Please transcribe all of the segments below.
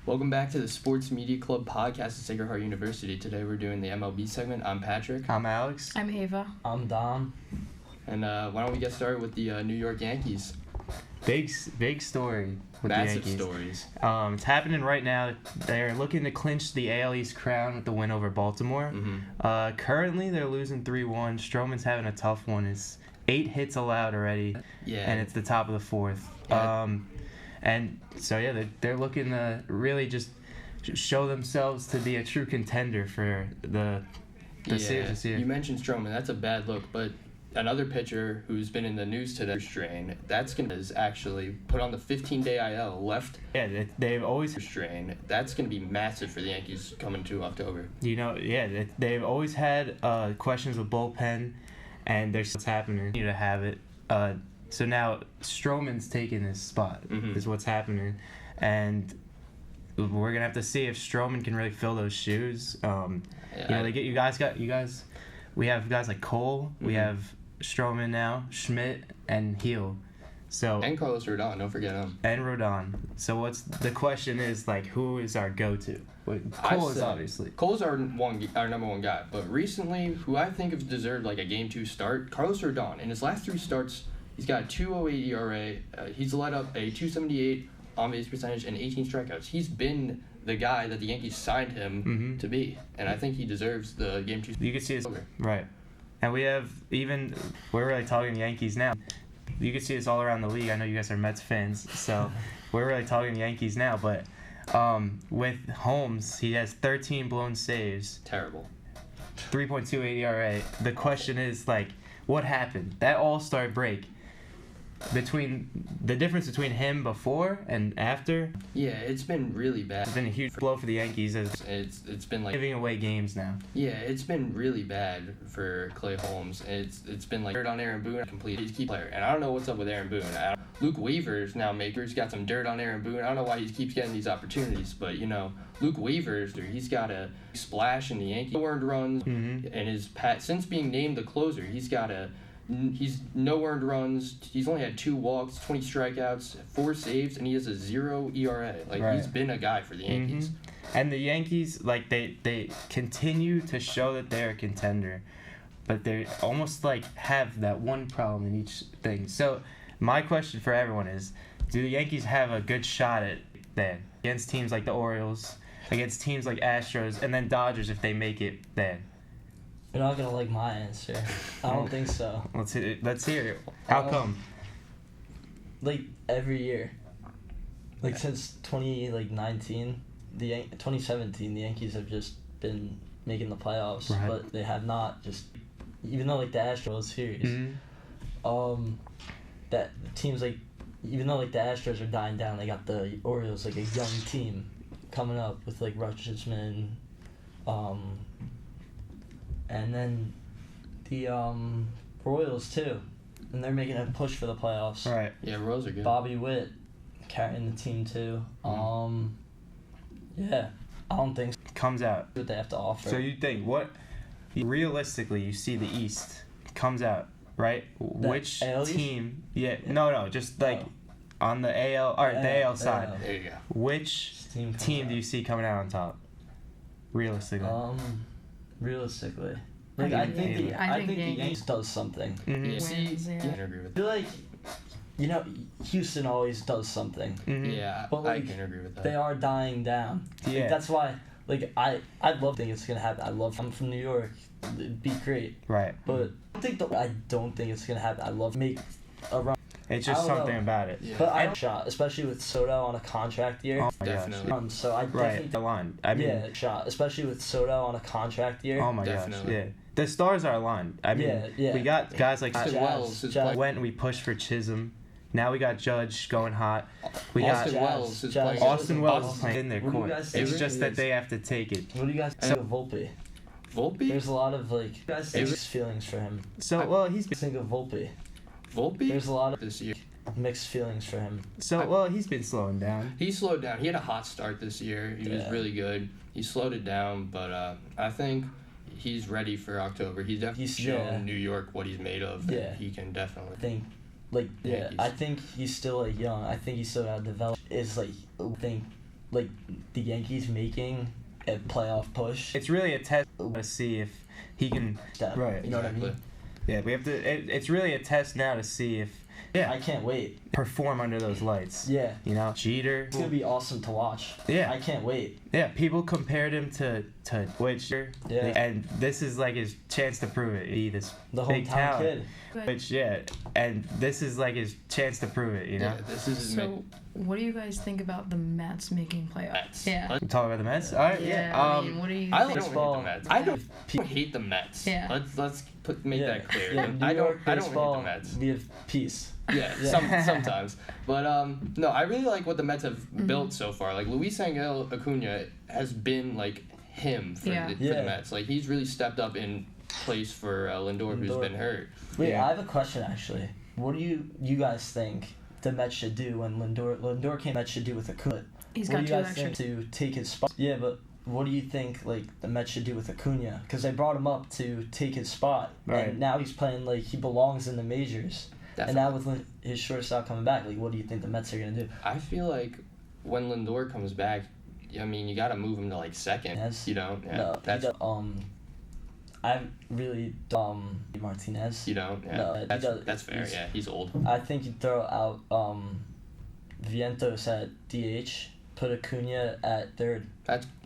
Welcome back to the Sports Media Club podcast at Sacred Heart University. Today we're doing the MLB segment. I'm Patrick. I'm Alex. I'm Ava. I'm Dom. And why don't we get started with the New York Yankees? Big story with Massive the Yankees. stories. It's happening right now. They're looking to clinch the AL East crown with the win over Baltimore. Mm-hmm. Currently, they're losing 3-1. Stroman's having a tough one. It's 8 hits allowed already, Yeah. and it's the top of the fourth. Yeah. And so, yeah, they're looking to really just show themselves to be a true contender for the series this year. You mentioned Stroman. That's a bad look, but another pitcher who's been in the news today, strain, is actually put on the 15-day IL, left They've always strain. That's going to be massive for the Yankees coming to October. They've always had questions with bullpen, and there's what's happening. You to have it. So now Stroman's taking his spot. Mm-hmm. Is what's happening, and we're gonna have to see if Stroman can really fill those shoes. We have guys like Cole. Mm-hmm. We have Stroman now, Schmidt, and Heel. So And Carlos Rodon, don't forget him. and Rodon. So what's the question is, like, who is our go-to? Cole is obviously. Cole's our number one guy, but recently, who I think has deserved like a game 2 start, Carlos Rodon. In his last 3 starts, he's got a 2.08 ERA. He's let up a 2.78 on-base percentage and 18 strikeouts. He's been the guy that the Yankees signed him to be, and I think he deserves the game 2. You can see this right, and we're really talking Yankees now. You can see this all around the league. I know you guys are Mets fans, so we're really talking Yankees now. But with Holmes, he has 13 blown saves, Terrible. 3.28 ERA. The question is, like, what happened? That All-Star break, the difference between him before and after. Yeah, it's been really bad. It's been a huge blow for the Yankees. It's been like Giving away games now. Yeah, it's been really bad for Clay Holmes. It's been like dirt on Aaron Boone, complete his key player, and I don't know what's up with Aaron Boone. Luke Weaver's now got some dirt on Aaron Boone. I don't know why he keeps getting these opportunities, but Luke Weaver's he's got a splash in the Yankees. No earned runs, and since being named the closer, he's no earned runs. He's only had 2 walks, 20 strikeouts, 4 saves, and he has a 0 ERA. He's been a guy for the Yankees. And the Yankees, like, they continue to show that they're a contender, but they almost have that one problem in each thing. So my question for everyone is, do the Yankees have a good shot at that against teams like the Orioles, against teams like Astros, and then Dodgers if they make it then? You're not gonna like my answer. I don't think so. Let's hear it. How come? Every year, since 2017, the Yankees have just been making the playoffs, Right. but they have not even though the Astros series, that teams even though the Astros are dying down, they got the Orioles a young team coming up with Rutschman, and then the Royals too, and they're making a push for the playoffs. Right. Yeah, Royals are good. Bobby Witt carrying the team too. Yeah, I don't think Comes out. what they have to offer. So you think realistically you see the East comes out, right? Which AL East? team? Yeah. No, just on the AL or the AL side. AL. There you go. Which Team comes team out. do you see coming out on top? Realistically. Realistically, I I think think the- the Yankees does something. Yeah, Wins, I can agree with I that. feel Houston always does something. Yeah, But, I can agree with that. They are dying down. Yeah. That's why. I'd love to think it's gonna happen. I'm from New York. It'd be great. Right. But I don't think it's gonna happen. I'd love to make a run. It's just I don't something know. about it. Yeah. But I don't shot, especially with Soto on a contract year. Oh my Definitely. gosh. So I Right. definitely The line. I mean. yeah, shot, especially with Soto on a contract year. Oh my Definitely. gosh. Yeah. The stars are aligned. I mean, Yeah. we got guys like Austin Jazz, Wells is Jazz. playing. went and we pushed for Chisholm. Now we got Judge going hot. We got Austin Wells is Jazz. playing. Austin Wells is Austin. playing in their What do you court. guys It's think just he that is? they have to take it. What do you guys think of Volpe? Volpe? There's a lot of you guys think Is- mixed feelings for him. So well he's been Think of Volpe. Volpe? There's a lot of This year. mixed feelings for him. he's been slowing down. He slowed down. He had a hot start this year. He was Yeah. really good. He slowed it down, but I think he's ready for October. He's definitely shown New York what he's made of. Yeah. He can definitely. I think Like, yeah, Yankees. I think he's still young. I think he's still got to develop. It's I think like the Yankees making a playoff push. It's really a test to see if he can. Step, Right. You know what I mean? Yeah, we have to. It's really a test now to see if. Yeah. I can't wait. Perform under those lights. Yeah. You know, Jeter. It's gonna be awesome to watch. Yeah. I can't wait. Yeah, people compared him to which. Yeah. And this is like his chance to prove it. He this The big hometown talent. kid. Which and this is like his chance to prove it. You know. Yeah, this is his So, what do you guys think about the Mets making playoffs? Mets. Yeah. We talk about the Mets. All right. Yeah. I mean, what do you I think? don't hate Baseball. the Mets. Yeah. I don't hate the Mets. Yeah. Let's make Yeah. that clear. Yeah, New I York don't baseball, hate the Mets. We have peace. Yeah, Yeah. sometimes. But no, I really like what the Mets have Mm-hmm. built so far. Like Luis Angel Acuna has been like him for, Yeah. the, for Yeah. the Mets. Like he's really stepped up in place for Lindor, who's Lindor. been hurt. Wait, Yeah. I have a question actually. What do you guys think the Mets should do when Lindor came? Mets should do with Acuna. He's What got do two you guys extra. think to take his spot? Yeah, but what do you think like the Mets should do with Acuna? Because they brought him up to take his spot, Right. and now he's playing like he belongs in the majors. Definitely. And now with his shortstop coming back, like what do you think the Mets are gonna do? I feel like when Lindor comes back, I mean, you got to move him to like second. Yes. You know? Yeah. No, That's I really Martinez. you don't. Yeah. No, he does- that's fair. he's- Yeah, he's old. I think you throw out Vientos at DH, put Acuna at third.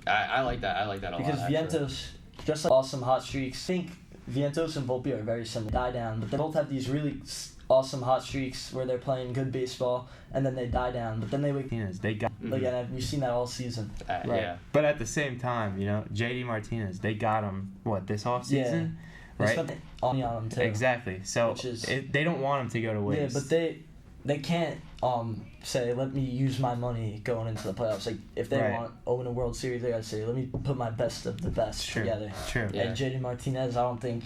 I like that. I like that a Because lot. actually. Vientos, just like awesome hot streaks, I think Vientos and Volpe are very similar. Die down, but they both have these really awesome hot streaks where they're playing good baseball, and then they die down. But then they wake Martinez, they got. Mhm. like, and we've seen that all season. Right. Yeah. But at the same time, you know, JD Martinez, they got him this offseason, They right? spent money on them too. Exactly. So Which is- they don't want him to go to Yeah, waste. but they can't say let me use my money going into the playoffs. Like if they Right. want to win a World Series, they gotta say let me put my best of the best True. together. True. Yeah. And JD Martinez, I don't think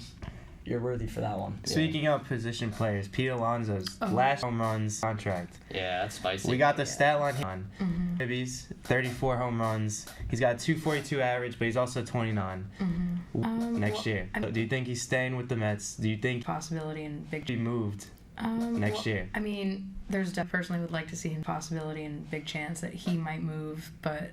you're worthy for that one. Speaking of position players, Pete Alonso's Oh. last home runs contract. Yeah, that's spicy. We got the stat line here on Mm-hmm. Gibby's 34 home runs. He's got a 242 average, but he's also 29 next year. I So do you think he's staying with the Mets? Do you think possibility and big. he moved next year? I mean, personally would like to see him possibility and big chance that he might move, but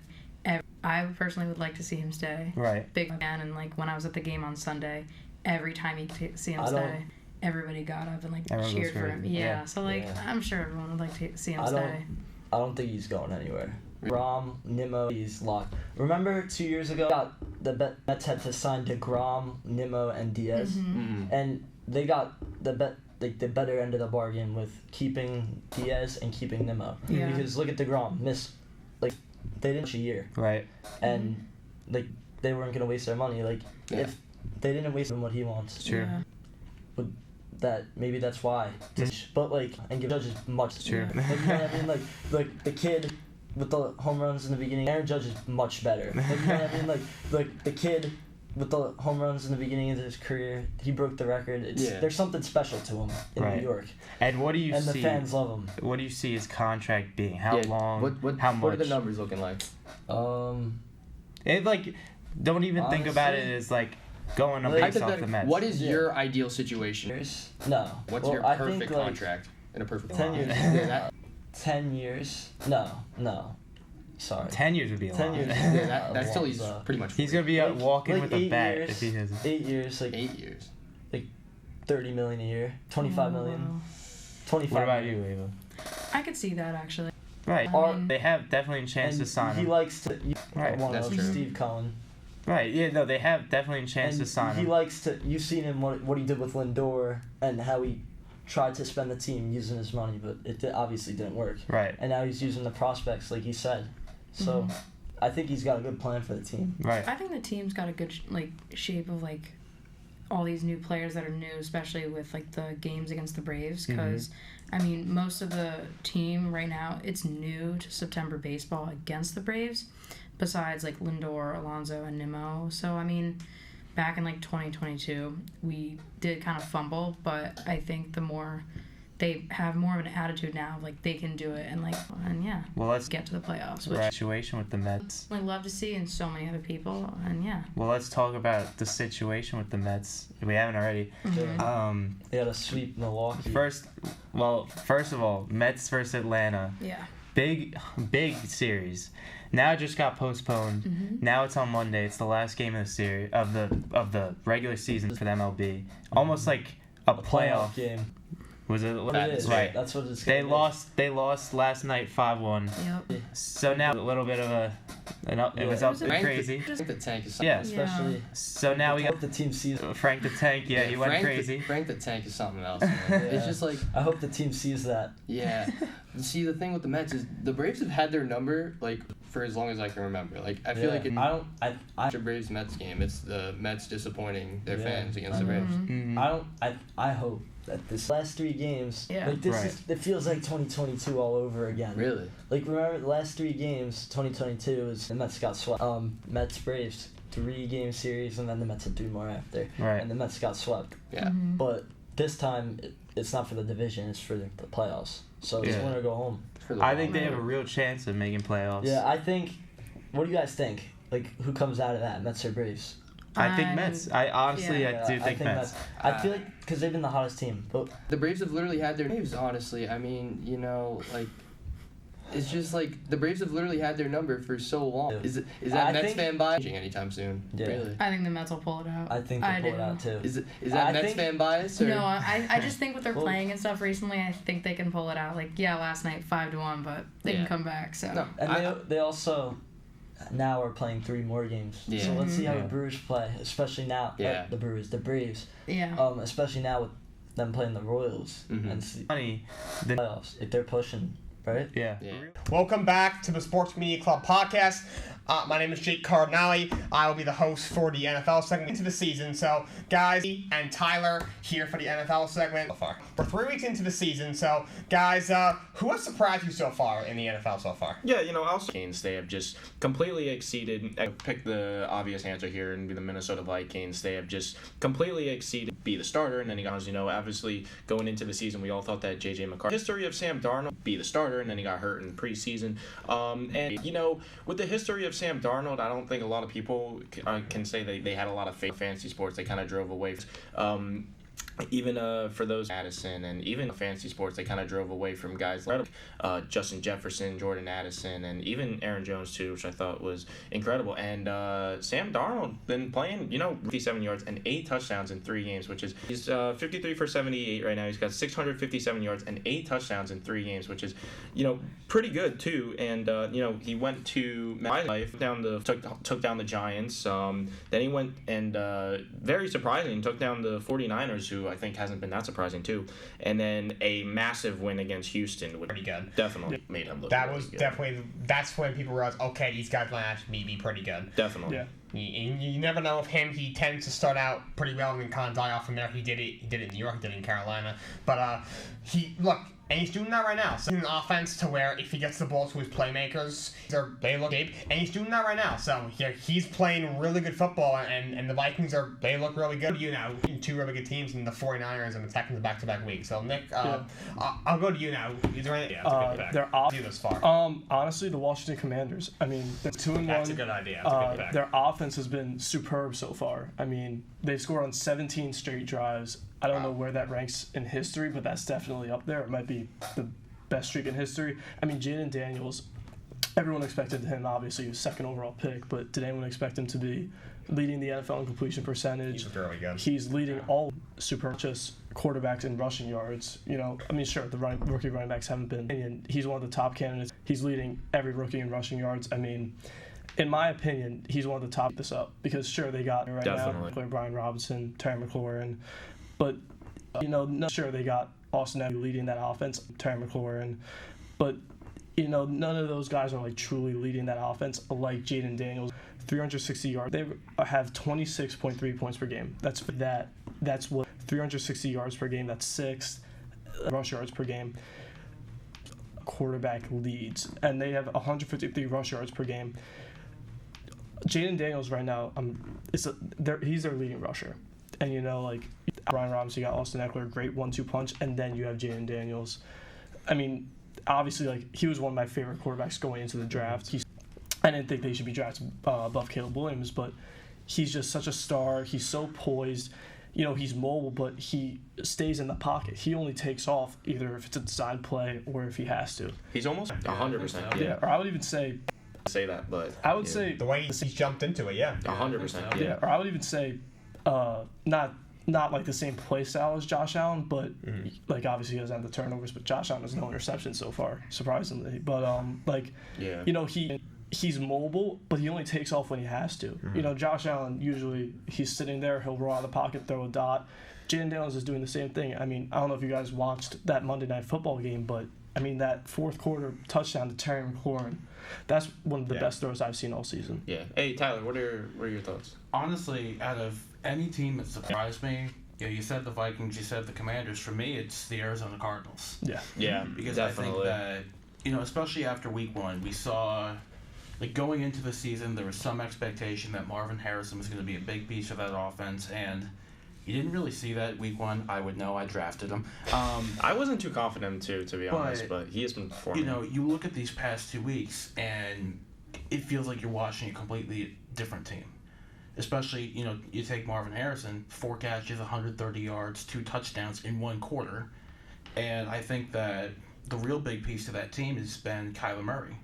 I personally would like to see him stay. Right. Big fan, and like when I was at the game on Sunday, every time you see him I don't- stay, everybody got up and like Everyone goes cheered for him. crazy. Yeah, Yeah. so like Yeah. I'm sure everyone would like to see him I don't- stay. I don't think he's going anywhere. Grom, Nimmo, he's locked. Remember 2 years ago, the Mets had to sign DeGrom, Nimmo, and Diaz, Mm-hmm. and they got the better end of the bargain with keeping Diaz and keeping Nimmo. Yeah. Because look at DeGrom, they didn't a year, Right. and like they weren't gonna waste their money. Like Yeah. if they didn't waste what he wants, It's true. Yeah. that maybe that's why. But like and give Judge is much. It's true. Like, you know what I mean? Like the kid with the home runs in the beginning, Aaron Judge is much better. Like, you know what I mean? Like the kid with the home runs in the beginning of his career, he broke the record. Yeah. There's something special to him in Right. New York, And what do you and the see? fans love him. What do you see his contract being? How Yeah, long? What how What are the much? numbers looking like? It don't even think about it Honestly, as like going up like- based off the Mets. What is Yeah. your ideal situation? Years? No. What's Well, your I perfect think, like, contract in a perfect 10 world? years. Yeah, that- 10 years? No. Sorry. 10 years would be a 10 lot. years. yeah, that still he's Alonso. pretty much. He's gonna be Like- walking like with a 8 bat years. if he has. 8 years, like 8 years. 30 million a year, 25 million, Wow. 25. What about you, Ava? I could see that actually. Right. I mean- They have definitely a chance And to sign he him. likes to. Right, One that's of true. Steve Cohen. Right. Yeah. No, they have definitely a chance And to sign he him. likes to. You've seen him what he did with Lindor and how he tried to spend the team using his money, but obviously didn't work. Right. And now he's using the prospects like he said. So Mhm. I think he's got a good plan for the team. Right. I think the team's got a good shape of like all these new players that are new, especially with like the games against the Braves. Because I mean, most of the team right now it's new to September baseball against the Braves, besides like Lindor, Alonso, and Nimmo. So I mean, back in like 2022, we did kind of fumble, but I think the more they have more of an attitude now, like they can do it and yeah, Well, let's get to the playoffs, which right. Situation with the Mets. I love to see, and so many other people, and yeah. Well, let's talk about the situation with the Mets. If we haven't already. Mhm. They got to sweep Milwaukee. First of all, Mets versus Atlanta. Yeah. Big series. Now it just got postponed. Mm-hmm. Now it's on Monday. It's the last game of the series of the regular season for the MLB. Almost like a playoff. game. Was it? It is. Right. That's what it's. They lost. They lost last night 5-1. Yep. So now a little bit of it was up Frank crazy. I think the tank is something. Yeah. Especially. So now we I got hope the team sees. Frank the Tank. Yeah, he went Frank crazy. Frank the tank is something else, man. It's just like, I hope the team sees that. yeah. See, the thing with the Mets is the Braves have had their number like for as long as I can remember. Like I feel like I the Braves Mets game, it's the Mets disappointing their Yeah. fans against the Braves. Mhm. I hope that this last 3 games, Yeah. like this Right. is, it feels like 2022 all over again. Really? Like remember the last 3 games, 2022 was the Mets got swept. Mets Braves 3-game series, and then the Mets had 3 more after, Right. and the Mets got swept. Yeah. Mm-hmm. But this time it's not for the division; it's for the playoffs. So it's Yeah. winner go home. For the I think they long have a real chance of making playoffs. Yeah, I think. What do you guys think? Like who comes out of that, Mets or Braves? I think Mets. I honestly, Yeah. I do think Mets. I feel like because they've been the hottest team, but The Braves have literally had their Braves, honestly. I mean, like, it's just like the Braves have literally had their number for so long. Yeah. Is that I Mets think- fan bias anytime soon? Yeah. Really? I think the Mets will pull it out. I think they pull it do. out too. Is I that Mets think- fan bias? Or? No, I just think with their Well- playing and stuff recently, I think they can pull it out. Like, yeah, last night 5-1, but they Yeah. can come back. So No. And they also now are playing 3 more games. Yeah. So let's see how Mm-hmm. the Brewers play, especially now. Yeah. The Braves. yeah, Especially now with them playing the Royals Mhm. and see Funny. playoffs if they're pushing, right? Yeah. Yeah. Welcome back to the Sports Media Club podcast. My name is Jake Cardinale. I will be the host for the NFL segment into the season. So, guys, and Tyler here for the NFL segment. So far, we're 3 weeks into the season. So, guys, who has surprised you so far in the NFL so far? Yeah, also Vikings, they have just completely exceeded. I pick the obvious answer here and be the Minnesota Vikings. They have just completely exceeded, be the starter, and then obviously going into the season, we all thought that J.J. McCarthy. History of Sam Darnold, be the starter, and then he got hurt in preseason. And with the history of Sam Darnold, I don't think a lot of people can say they had a lot of faith in fantasy sports. They kind of drove away. Even for those Addison and even fantasy sports, they kind of drove away from guys like Justin Jefferson, Jordan Addison, and even Aaron Jones too, which I thought was incredible. And Sam Darnold been playing, 57 yards and 8 touchdowns in 3 games, which is he's 53 for 78 right now. He's got 657 yards and 8 touchdowns in 3 games, which is pretty good too. And he went to MetLife, took down the Giants. Then he went and very surprising took down the 49ers, who I think hasn't been that surprising too, and then a massive win against Houston, which Pretty good. definitely made him look. That really was good. definitely, that's when people realized, okay, these guys might actually be pretty good. Definitely. Yeah. You never know with him. He tends to start out pretty well and then kind of die off from there. He did it in New York, he did it in Carolina. But and he's doing that right now. So an offense to where if he gets the ball to his playmakers, they look deep, and he's doing that right now. So he's playing really good football, and the Vikings they look really good. 2 really good teams in the 49ers and the Texans back-to-back weeks. So Nick, I'll go to you now. Is there any? Yeah, that's a good pick. They're off. You this far. Honestly, the Washington Commanders. I mean, they're 2-1. That's a good idea. That's a good pick. Their offense has been superb so far. I mean, they've scored on 17 straight drives. I don't know where that ranks in history, but that's definitely up there. It might be the best streak in history. I mean, Jaden Daniels, everyone expected him, obviously, he was 2nd overall pick, but did anyone expect him to be leading the NFL in completion percentage? He's really good. He's leading all super just quarterbacks in rushing yards. Sure, the rookie running backs haven't been, and he's one of the top candidates. He's leading every rookie in rushing yards. I mean, in my opinion, he's one of the top this up because sure they got right Definitely. now Brian Robinson, Terry McLaurin, but sure they got Austin Eckler leading that offense, Terry McLaurin, but none of those guys are like truly leading that offense like Jaden Daniels. 360 yards. They have 26.3 points per game. That's what 360 yards per game. That's 6th rush yards per game. Quarterback leads, and they have 153 rush yards per game. Jaden Daniels right now, he's their leading rusher, and Brian Robinson, you got Austin Eckler, great 1-2 punch, and then you have Jaden Daniels. I mean, obviously, he was one of my favorite quarterbacks going into the draft. I didn't think they should be drafted above Caleb Williams, but he's just such a star. He's so poised. He's mobile, but he stays in the pocket. He only takes off either if it's a design play or if he has to. He's almost 100%. Yeah, or I would even say say that, but I would say The way he's jumped into it, yeah. 100%. yeah, or I would even say, not like the same play style as Josh Allen, but like obviously he doesn't have the turnovers, but Josh Allen has no interceptions so far, surprisingly. But like, Yeah. you know, he's mobile, but he only takes off when he has to. You know, Josh Allen usually he's sitting there, he'll roll out of the pocket, throw a dot. Jaden Daniels is doing the same thing. I mean, I don't know if you guys watched that Monday Night Football game, but I mean that fourth quarter touchdown to Terry McLaurin, that's one of the best throws I've seen all season. Yeah. Hey, Tyler, what are your thoughts? Honestly, out of any team that surprised me, you said the Vikings, you said the Commanders. For me, it's the Arizona Cardinals. Yeah. Yeah, Because definitely. I think that, especially after week 1, we saw, like, going into the season, there was some expectation that Marvin Harrison was going to be a big piece of that offense, and you didn't really see that week 1. I would know. I drafted him. I wasn't too confident to be honest, but he has been performing. You look at these past 2 weeks, and it feels like you're watching a completely different team. Especially, you take Marvin Harrison, 4 catches, 130 yards, 2 touchdowns in 1 quarter. And I think that the real big piece to that team has been Kyler Murray.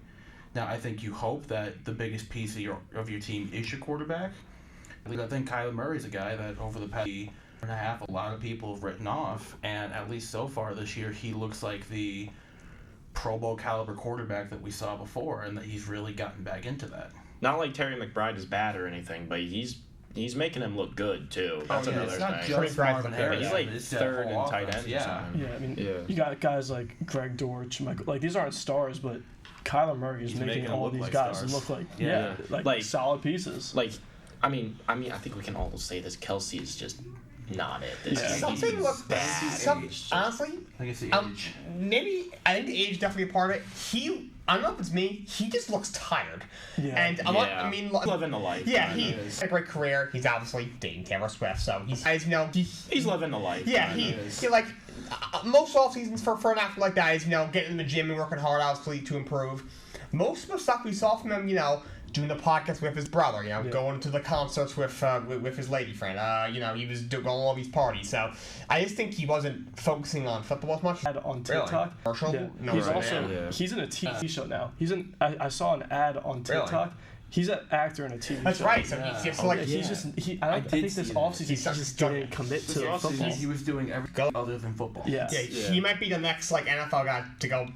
Now, I think you hope that the biggest piece of your team is your quarterback. I think Kyler Murray's a guy that over the past year and a half, a lot of people have written off. And at least so far this year, he looks like the Pro Bowl caliber quarterback that we saw before, and that he's really gotten back into that. Not like Terry McBride is bad or anything, but he's making him look good too. That's another it's not thing. just Marvin Yeah, Harrison. he's like it's that third whole and tight offense, end or yeah. something. Yeah, I mean, Yeah. you got guys like Greg Dortch, Michael, like these aren't stars, but Kyler Murray is He's making making all them these look like guys stars. look like Yeah. Like- solid pieces. Like, I mean, I think we can all say this. Kelsey is just not it. This Yeah. year. Something He's look bad. honestly, I think it's the age. maybe I think the age is definitely a part of it. I don't know if it's me. He just looks tired. Yeah. And Yeah. Living the life. Yeah, kinda he is. had a great career. He's obviously dating Taylor Swift, so he's He's living the life. yeah, kinda he is. like most off seasons for an athlete like that is getting in the gym and working hard obviously to improve. Most of the stuff we saw from him, doing the podcast with his brother, going to the concerts with his lady friend. He was doing all these parties. So I just think he wasn't focusing on football as much. Ad on TikTok. Commercial? Yeah. No, he's right. also Yeah. he's in a TV show now. I saw an ad on TikTok. He's an actor in a TV That's show. right. So he's just like He's just I did think this see offseason that. he just didn't commit to This football. offseason, he was doing everything other than football. Yeah. yeah, he might be the next NFL guy to go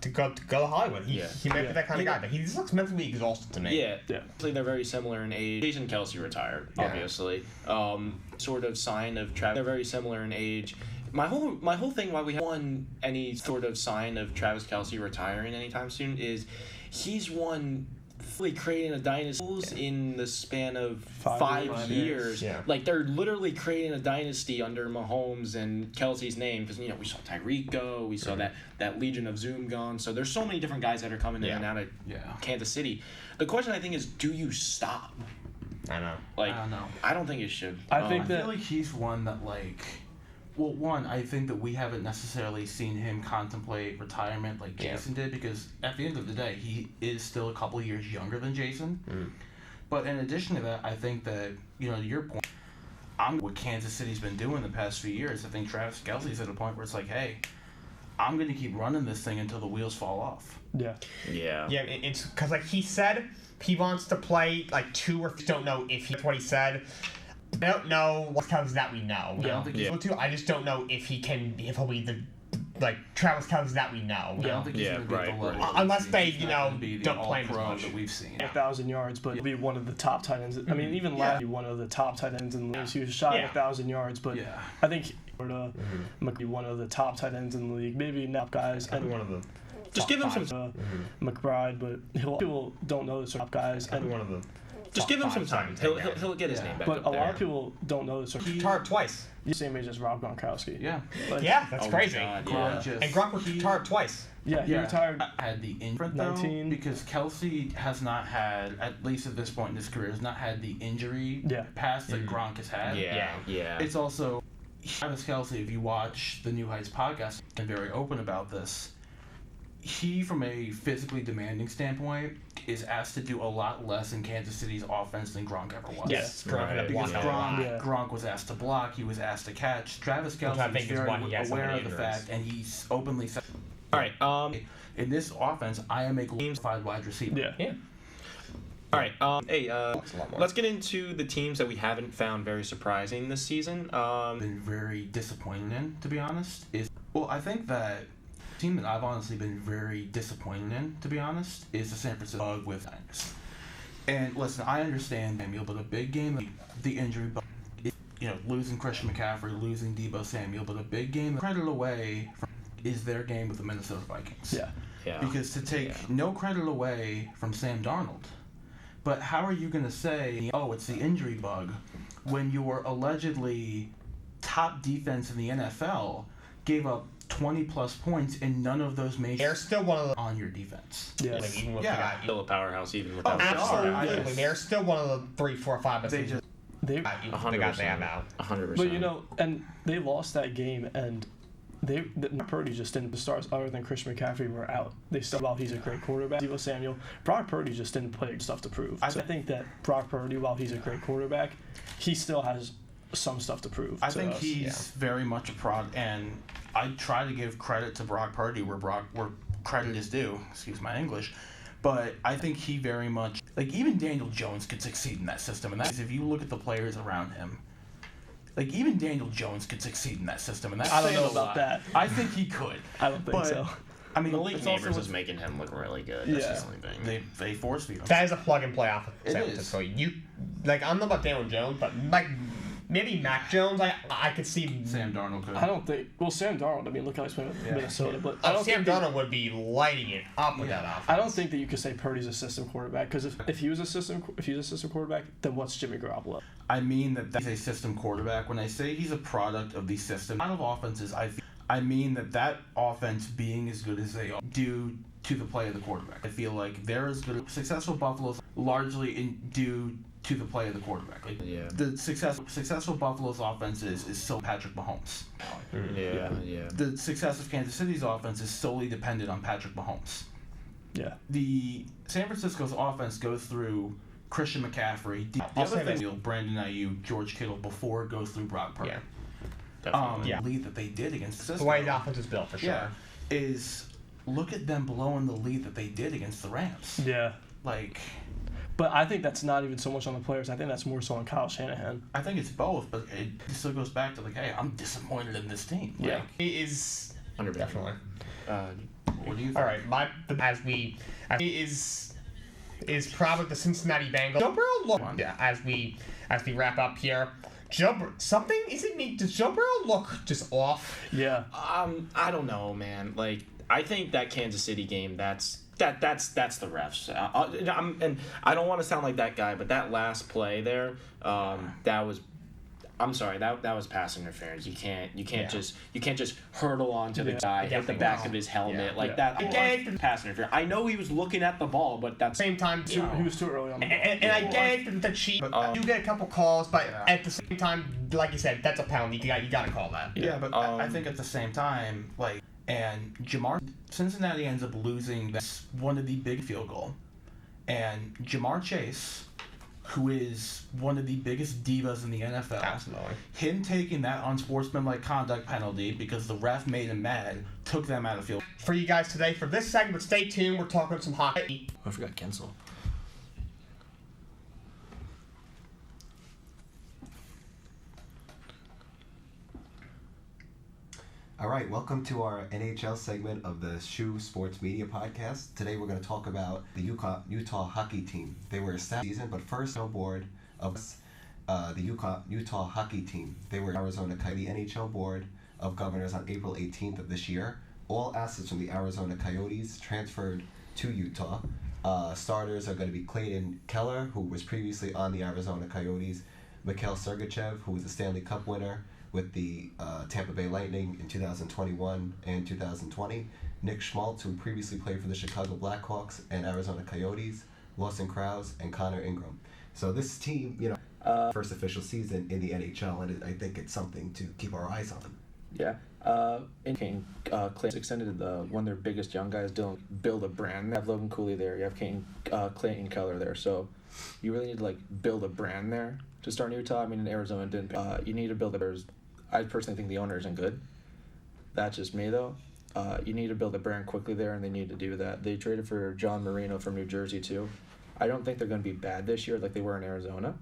to Hollywood. He might be that kind of guy, but he just looks mentally exhausted to me. Yeah. Yeah. Actually, they're very similar in age. Jason Kelsey retired, obviously. Sort of sign of Travis. They're very similar in age. My whole thing why we haven't any sort of sign of Travis Kelsey retiring anytime soon is he's fully creating a dynasty in the span of 5 years. Yeah. Like they're literally creating a dynasty under Mahomes and Kelsey's name because we saw Tyreek go, we saw that Legion of Zoom gone. So there's so many different guys that are coming in and out of Kansas City. The question I think is, do you stop? I know. Like, I don't know. I don't think it should. I think I that feel like he's one that well, one, I think that we haven't necessarily seen him contemplate retirement like Jason did, because at the end of the day, he is still a couple years younger than Jason. But in addition to that, I think that, to your point, what Kansas City's been doing the past few years, I think Travis Kelce's at a point where it's like, hey, I'm going to keep running this thing until the wheels fall off. yeah. Yeah. Yeah, it's because he said he wants to play 2 or 3. Don't know if that's what he said. I don't know what Kelce that we know. I don't think he's able to. I just don't know if he'll be the Travis Kelce that we know. I don't think he's going to be at the level. Unless they, He's not gonna be the don't play him as all-pro much. that we've seen. 1,000 yards, but he'll be one of the top tight ends. I mean, even last year, one of the top tight ends in the league. He was shy of 1,000 yards, but I think might be one of the top tight ends in the league. Maybe not guys. And One of the Just give him some. McBride, but people don't know this top guys. And one of the. Just give him some time. He'll get his name back but up a there. lot of people don't know this. Retired twice. He's the same age as Rob Gronkowski. Yeah. Like, Yeah, that's Oh, crazy. God, Gronk yeah. And Gronk was retired twice. Yeah, he retired. Had the injury though, 19. because Kelsey has not had, at least at this point in his career, has not had the injury past that Gronk has had. Yeah. It's also Travis Kelsey. If you watch the New Heights podcast, and very open about this. He, from a physically demanding standpoint, is asked to do a lot less in Kansas City's offense than Gronk ever was. Yes, Gronk had to Because block a lot. Gronk was asked to block, he was asked to catch. Travis I Kelsey think is is very why he has so aware many of the injuries. fact, and he's openly said, All right. In this offense, I am a glorified wide receiver. Yeah. All right. Let's get into the teams that we haven't found very surprising this season. Been very disappointed in, to be honest. I think that the team that I've honestly been very disappointed in, to be honest, is the San Francisco Bug with Niners. And listen, I understand Samuel, but a big game, the injury bug, losing Christian McCaffrey, losing Deebo Samuel, but a big game credit away from is their game with the Minnesota Vikings. Yeah. Because to take no credit away from Sam Darnold. But how are you going to say, it's the injury bug, when your allegedly top defense in the NFL gave up 20-plus points and none of those made They're still one of the on your defense? Yes. like, even with Still a powerhouse even without. absolutely. They're still one of the 3, 4, 5 best They teams just They, they got there now. 100%. but and they lost that game, and Brock Purdy just didn't start other than Christian McCaffrey were out. They still, while he's a great quarterback, Deebo Samuel, Brock Purdy just didn't play stuff to prove. I think that Brock Purdy, while he's a great quarterback, he still has some stuff to prove. I think he's very much a product, and I try to give credit to Brock Purdy where credit is due. Excuse my English. But I think he very much, even Daniel Jones could succeed in that system. And that's if you look at the players around him. Even Daniel Jones could succeed in that system. And that's I don't know saying a about lot. that. I think he could. I don't think but, so. I mean, Malik it's Neighbors also is making him look really good. That's Yeah. the only thing. they force feed him. That is a plug and play off of It San is. Francisco. You I don't know about Daniel Jones, but maybe Mac Jones. I could see Sam Darnold could. I don't think. Well, Sam Darnold. I mean, look how he's playing with Minnesota, but I don't Sam think that- Darnold would be lighting it up with that offense. I don't think that you could say Purdy's a system quarterback, because if he was a system quarterback, then what's Jimmy Garoppolo? I mean that he's a system quarterback. When I say he's a product of the system, a lot of offenses, I mean that offense being as good as they are due to the play of the quarterback. I feel like they're as good. Successful Buffalo's largely due to the play of the quarterback. The successful Buffalo's offense is still Patrick Mahomes. Yeah. The success of Kansas City's offense is solely dependent on Patrick Mahomes. Yeah. The San Francisco's offense goes through Christian McCaffrey, the other thing, Brandon Ayuk, George Kittle before it goes through Brock Purdy. Definitely. The lead that they did against The Cisco, way the offense is built, for sure. is look at them blowing the lead that they did against the Rams. Yeah. But I think that's not even so much on the players. I think that's more so on Kyle Shanahan. I think it's both, but it still goes back to hey, I'm disappointed in this team. Yeah. He is 100%. definitely. What do you think? All right, is probably the Cincinnati Bengals. Joe Burrow look as we wrap up here. Something is it me? Does Joe Burrow look just off? Yeah. I don't know, man. I think that Kansas City game, that's the refs. And I don't want to sound like that guy, but that last play there, that was. I'm sorry, that was pass interference. You can't just hurdle onto the guy, hit the back of his helmet that. Pass interference. I know he was looking at the ball, but that's Same time, He was too early on the ball. and I get the cheat. You get a couple calls, but at the same time, like you said, that's a penalty. You got to call that. Yeah, but I think at the same time, and Cincinnati ends up losing one of the big field goal, and Jamar Chase, who is one of the biggest divas in the NFL, Absolutely. him taking that unsportsmanlike conduct penalty because the ref made him mad, took them out of field. For you guys today, for this segment, stay tuned. We're talking some hockey. I forgot cancel. All right, welcome to our NHL segment of the Shoe Sports Media Podcast. Today we're going to talk about the Utah hockey team. They were established season, but first on board of the Utah hockey team. They were Arizona Coyotes, the NHL Board of Governors on April 18th of this year. All assets from the Arizona Coyotes transferred to Utah. Starters are going to be Clayton Keller, who was previously on the Arizona Coyotes, Mikhail Sergachev, who was a Stanley Cup winner with the Tampa Bay Lightning in 2021 and 2020, Nick Schmaltz, who previously played for the Chicago Blackhawks and Arizona Coyotes, Lawson Krause, and Connor Ingram. So this team, first official season in the NHL, and I think it's something to keep our eyes on. Yeah. Clayton extended one of their biggest young guys, Dylan, build a brand. You have Logan Cooley there. You have Clayton Keller there. So you really need to build a brand there to start in Utah. I mean, in Arizona, didn't. You need to build I personally think the owner isn't good. That's just me though. you need to build a brand quickly there, and they need to do that. They traded for John Marino from New Jersey too. I don't think they're going to be bad this year like they were in Arizona,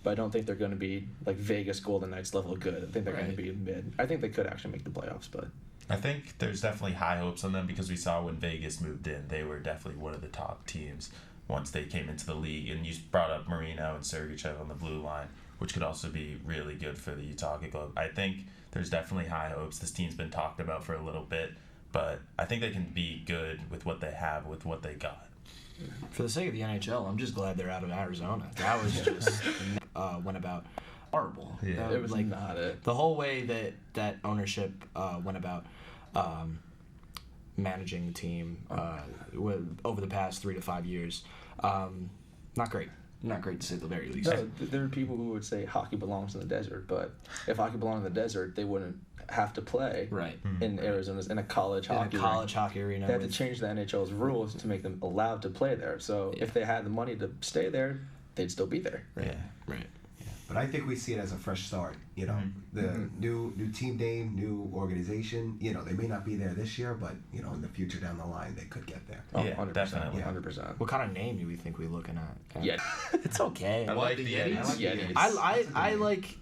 but I don't think they're going to be like Vegas Golden Knights level good. I think they're going to be mid. I think they could actually make the playoffs, but I think there's definitely high hopes on them because we saw when Vegas moved in, they were definitely one of the top teams once they came into the league. And you brought up Marino and Sergachev on the blue line, which could also be really good for the Utah Hockey Club. I think there's definitely high hopes. This team's been talked about for a little bit, but I think they can be good with what they have, with what they got. For the sake of the NHL, I'm just glad they're out of Arizona. That was just went about horrible. Yeah. it was like not it. The whole way that ownership went about managing the team over the past 3 to 5 years, not great. Not great to say the very least. No, there are people who would say hockey belongs in the desert, but if hockey belonged in the desert, they wouldn't have to play Right. in Arizona in a college In a hockey college hockey arena. They had to with- change the NHL's rules to make them allowed to play there. So Yeah. if they had the money to stay there, they'd still be there. Right. Right. But I think we see it as a fresh start. You know, the new team name, new organization. You know, they may not be there this year, but you know, in the future down the line, they could get there. Oh, Yeah, 100%. definitely. 100%. What kind of name do we think we're looking at? Yeah. It's okay. I like the Yetis. I like the Yetis. Yetis. I like.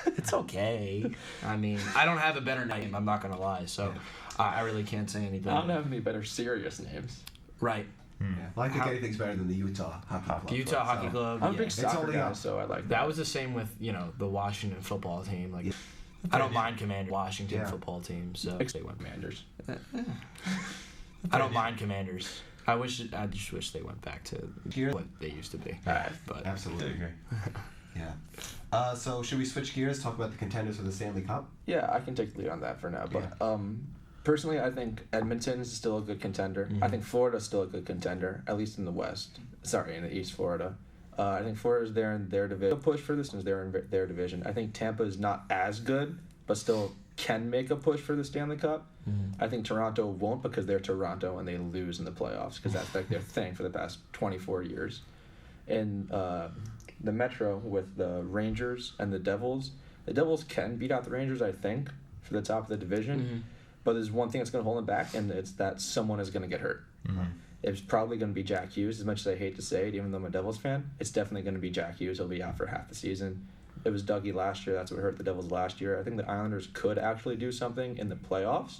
It's okay. I mean, I don't have a better name. I'm not gonna lie. So, I really can't say anything. I don't have any better serious names. Right. Yeah. Well, I think How- anything's better than the Utah Hockey Club. Utah Hockey Club. I'm a yeah. big soccer only guy, up. so I like That was the same with the Washington football team. Like, Yeah. I don't mind Commander Washington Yeah. football team. So They went Commanders. I don't mind Commanders. I just wish they went back to Here- what they used to be. Alright. But I Absolutely. agree. Yeah. So should we switch gears? Talk about the contenders for the Stanley Cup. Yeah, I can take the lead on that for now. But personally, I think Edmonton's still a good contender. I think Florida's still a good contender, at least in the West. Sorry, in the East Florida. I think Florida's there in their division. They'll push for this since they're in their division. I think Tampa is not as good, but still can make a push for the Stanley Cup. I think Toronto won't because they're Toronto and they lose in the playoffs because that's like their thing for the past 24 years. And the Metro with the Rangers and the Devils can beat out the Rangers, I think, for the top of the division. But there's one thing that's going to hold them back, and it's that someone is going to get hurt. It's probably going to be Jack Hughes, as much as I hate to say it, even though I'm a Devils fan. It's definitely going to be Jack Hughes. He'll be out for half the season. It was Dougie last year. That's what hurt the Devils last year. I think the Islanders could actually do something in the playoffs.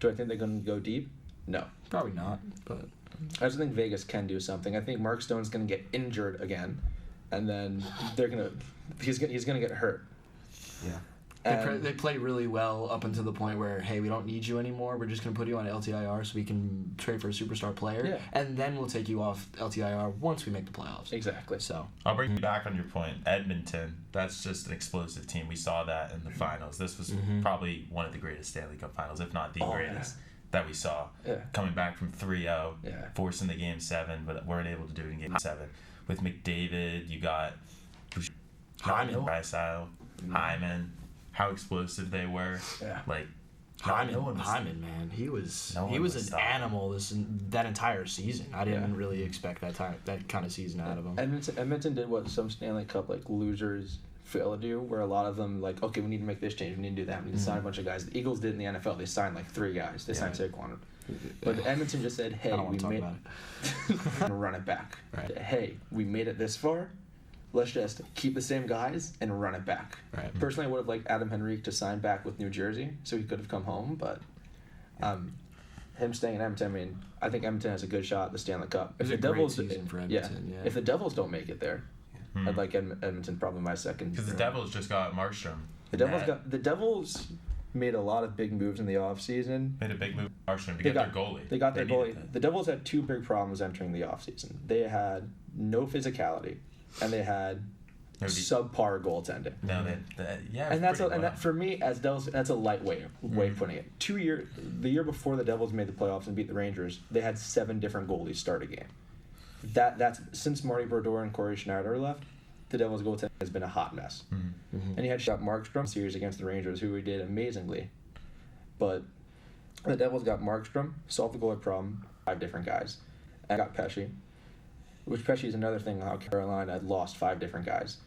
Do I think they're going to go deep? No. probably not. But I just think Vegas can do something. I think Mark Stone's going to get injured again, and then he's going to get hurt. Yeah. they play really well up until the point where, hey, we don't need you anymore. We're just going to put you on LTIR so we can trade for a superstar player. Yeah. And then we'll take you off LTIR once we make the playoffs. Exactly. So, I'll bring you back on your point. Edmonton, that's just an explosive team. We saw that in the finals. This was probably one of the greatest Stanley Cup finals, if not the greatest, that we saw. Yeah. Coming back from 3-0, Yeah. forcing the game 7, but weren't able to do it in game 7. With McDavid, you got Hyman. Draisaitl, Hyman, how explosive they were. Yeah. Like, Hyman, man, he was No one an was stopping. animal that entire season. I didn't really expect that kind of season out of him. Edmonton did what some Stanley Cup losers fail to do, where a lot of them okay, we need to make this change, we need to do that, we need to sign a bunch of guys. The Eagles did in the NFL. They signed 3 guys. They signed Saquon. But Edmonton just said, hey, I don't we want to talk made about it. we're gonna run it back. Right. Hey, we made it this far. Let's just keep the same guys and run it back. Right. Personally, I would have liked Adam Henrique to sign back with New Jersey so he could have come home, but him staying in Edmonton, I mean, I think Edmonton has a good shot at the Stanley Cup. It was a great season for Edmonton, yeah. If the Devils don't make it there, I'd like Edmonton probably my second. because the Devils just got Markstrom. The Devils made a lot of big moves in the offseason. Made a big move with Markstrom to They get their goalie. They got their needed goalie. that. The Devils had 2 big problems entering the offseason. They had no physicality, and they had subpar goaltending. No, yeah. And that for me as Devils, that's a light way of putting it. The year before the Devils made the playoffs and beat the Rangers, they had 7 different goalies start a game. That's since Marty Brodeur and Corey Schneider left, the Devils' goaltending has been a hot mess. And he had shot Markstrom series against the Rangers, who he did amazingly. But the Devils got Markstrom, solved the goalie problem, 5 different guys, and got Pesce. Which Pesce is another thing how Carolina had lost 5 different guys.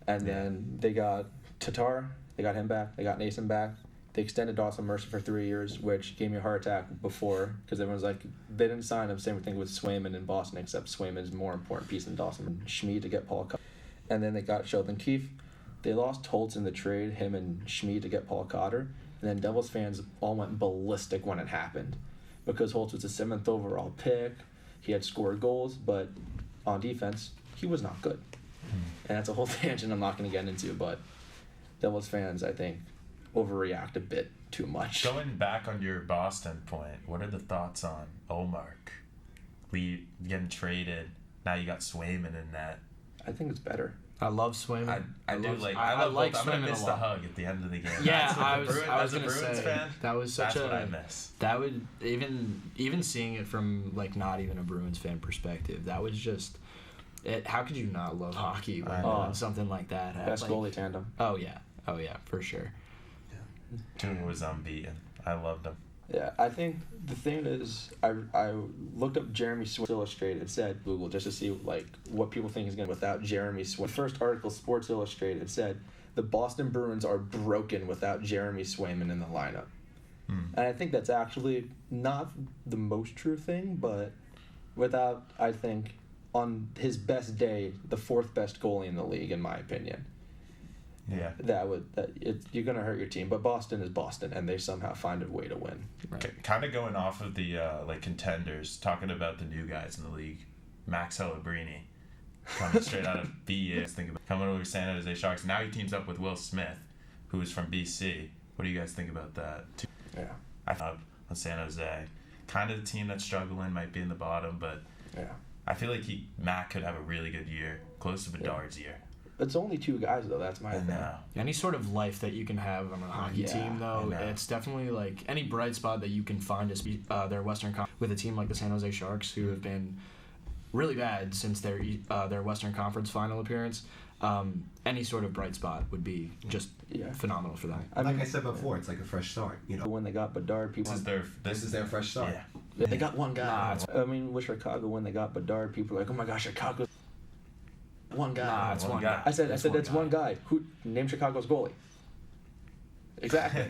And then they got Tatar, they got him back, they got Nason back, They extended Dawson Mercer for 3 years, which gave me a heart attack before because everyone's like, they didn't sign him. Same thing with Swayman in Boston, except Swayman is a more important piece than Dawson. Schmid to get Paul Cotter. And then they got Sheldon Keefe. They lost Holtz in the trade, him and Schmid to get Paul Cotter. And then Devils fans all went ballistic when it happened because Holtz was a 7th overall pick. He had scored goals, but on defense, he was not good. And that's a whole tangent I'm not going to get into, but Devils fans, I think, overreact a bit too much. Going back on your Boston point, what are the thoughts on Omark? Getting traded. Now you got Swayman in that. I think it's better. I love Swayman. I love like both. I'm gonna Swayman miss a the lot. hug at the end of the game. Yeah, That's I was a gonna Bruins say fan. that was such That's a. what I miss. That would even seeing it from like not even a Bruins fan perspective. That was just. How could you not love hockey when something like that happens? Best goalie tandem. Oh yeah, for sure. Tune was unbeaten. I loved him. Yeah, I think the thing is, I looked up Jeremy Swayman Illustrated. It said Google just to see like what people think is going to without Jeremy Swayman. The first article, Sports Illustrated, said the Boston Bruins are broken without Jeremy Swayman in the lineup. And I think that's actually not the most true thing, but without, I think, on his best day, the 4th best goalie in the league, in my opinion. Yeah. You're gonna hurt your team, but Boston is Boston, and they somehow find a way to win. Right. Kind of going off of the contenders, talking about the new guys in the league, Max Pellegrini, coming straight out of BU. Think about coming over to San Jose Sharks. Now he teams up with Will Smith, who is from BC. What do you guys think about that? Yeah. I thought on San Jose, kind of the team that's struggling, might be in the bottom, but Yeah. I feel like Mac could have a really good year, close to Bedard's year. It's only 2 guys though. That's my I thing. know. Any sort of life that you can have on a hockey team, though, it's definitely like any bright spot that you can find is their Western with a team like the San Jose Sharks, who have been really bad since their Western Conference final appearance. Any sort of bright spot would be just phenomenal for them. I said before, it's like a fresh start. When they got Bedard, people. This is their fresh start. Yeah. They got one guy. With Chicago, when they got Bedard, people were like, "Oh my gosh, Chicago." One guy. It's one guy. I said that's one guy. Who named Chicago's goalie? Exactly.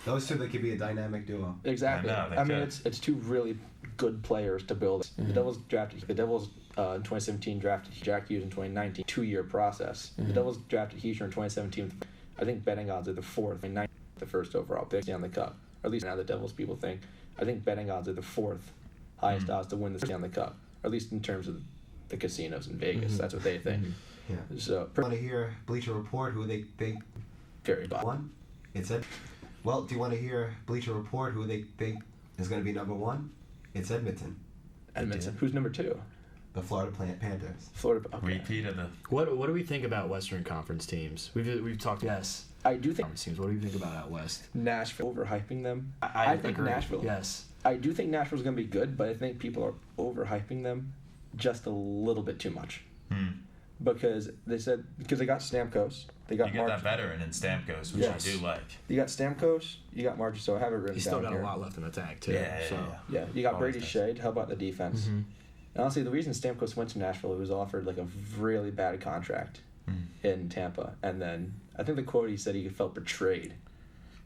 Those two, they could be a dynamic duo. Exactly. I know, they I mean, could. it's 2 really good players to build. The Devils in 2017 drafted Jack Hughes in 2019. 2-year process. The Devils drafted Heischer in 2017. I think betting odds are the 4th, the 1st overall pick on the Cup. Or at least now the Devils people think. I think betting odds are the 4th highest odds to win the Stanley Cup. Or at least in terms of the casinos in Vegas. That's what they think. Yeah. So Want to hear Bleacher Report who they think very bad. won? It's Ed. Well, do you want to hear Bleacher Report who they think is going to be number 1? It's Edmonton. Edmonton. Who's number 2? The Florida Panthers. Florida. Okay. Repeat of the. What do we think about Western Conference teams? We've talked. Yes. I do think Conference teams. What do you think about out west? Nashville overhyping them. I think agree. Nashville. Yes. I do think Nashville's going to be good, but I think people are overhyping them just a little bit too much. Because they got Stamkos, they got You get that veteran in Stamkos, which Yes. I do like. You got Stamkos, you got Marchessault. So I have it written He's down still got here. a lot left in the tank too. Yeah, you got Always Brady does. Shea to help out the defense. And honestly, the reason Stamkos went to Nashville, he was offered like a really bad contract in Tampa, and then I think the quote he said he felt betrayed.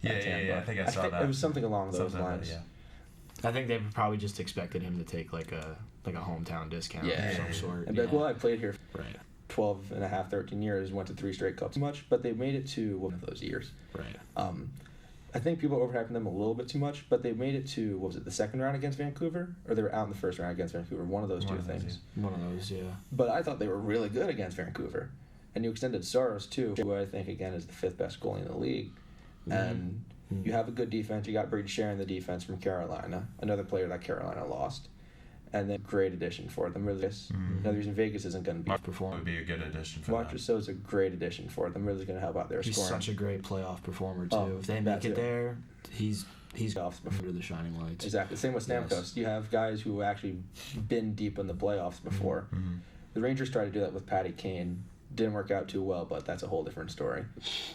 Yeah, at Tampa. I think I saw that. It was something along those Something like lines. that, I think they probably just expected him to take like a hometown discount of some sort. And be like, well, I played here for Right. 12 and a half, 13 years, went to 3 straight cups much, but they made it to one of those years. Right. I think people are overhyping them a little bit too much, but they made it to, what was it, the 2nd round against Vancouver? Or they were out in the 1st round against Vancouver, one of those two things. One of those, yeah. But I thought they were really good against Vancouver. And you extended Saros, too, who I think, again, is the 5th best goalie in the league. And you have a good defense. You got Brady Shea in the defense from Carolina, another player that Carolina lost. And then great addition for them. Really, another reason Vegas isn't going to be It would be a good addition for them. Marchessault's a great addition for them. Really going to help out their He's scoring. such a great playoff performer too. Oh, If they that make it too. there, he's Playoffs before. under the shining lights. Exactly. Same with Stamkos. Yes. You have guys who actually been deep in the playoffs before. The Rangers tried to do that with Patty Kane. Didn't work out too well, but that's a whole different story.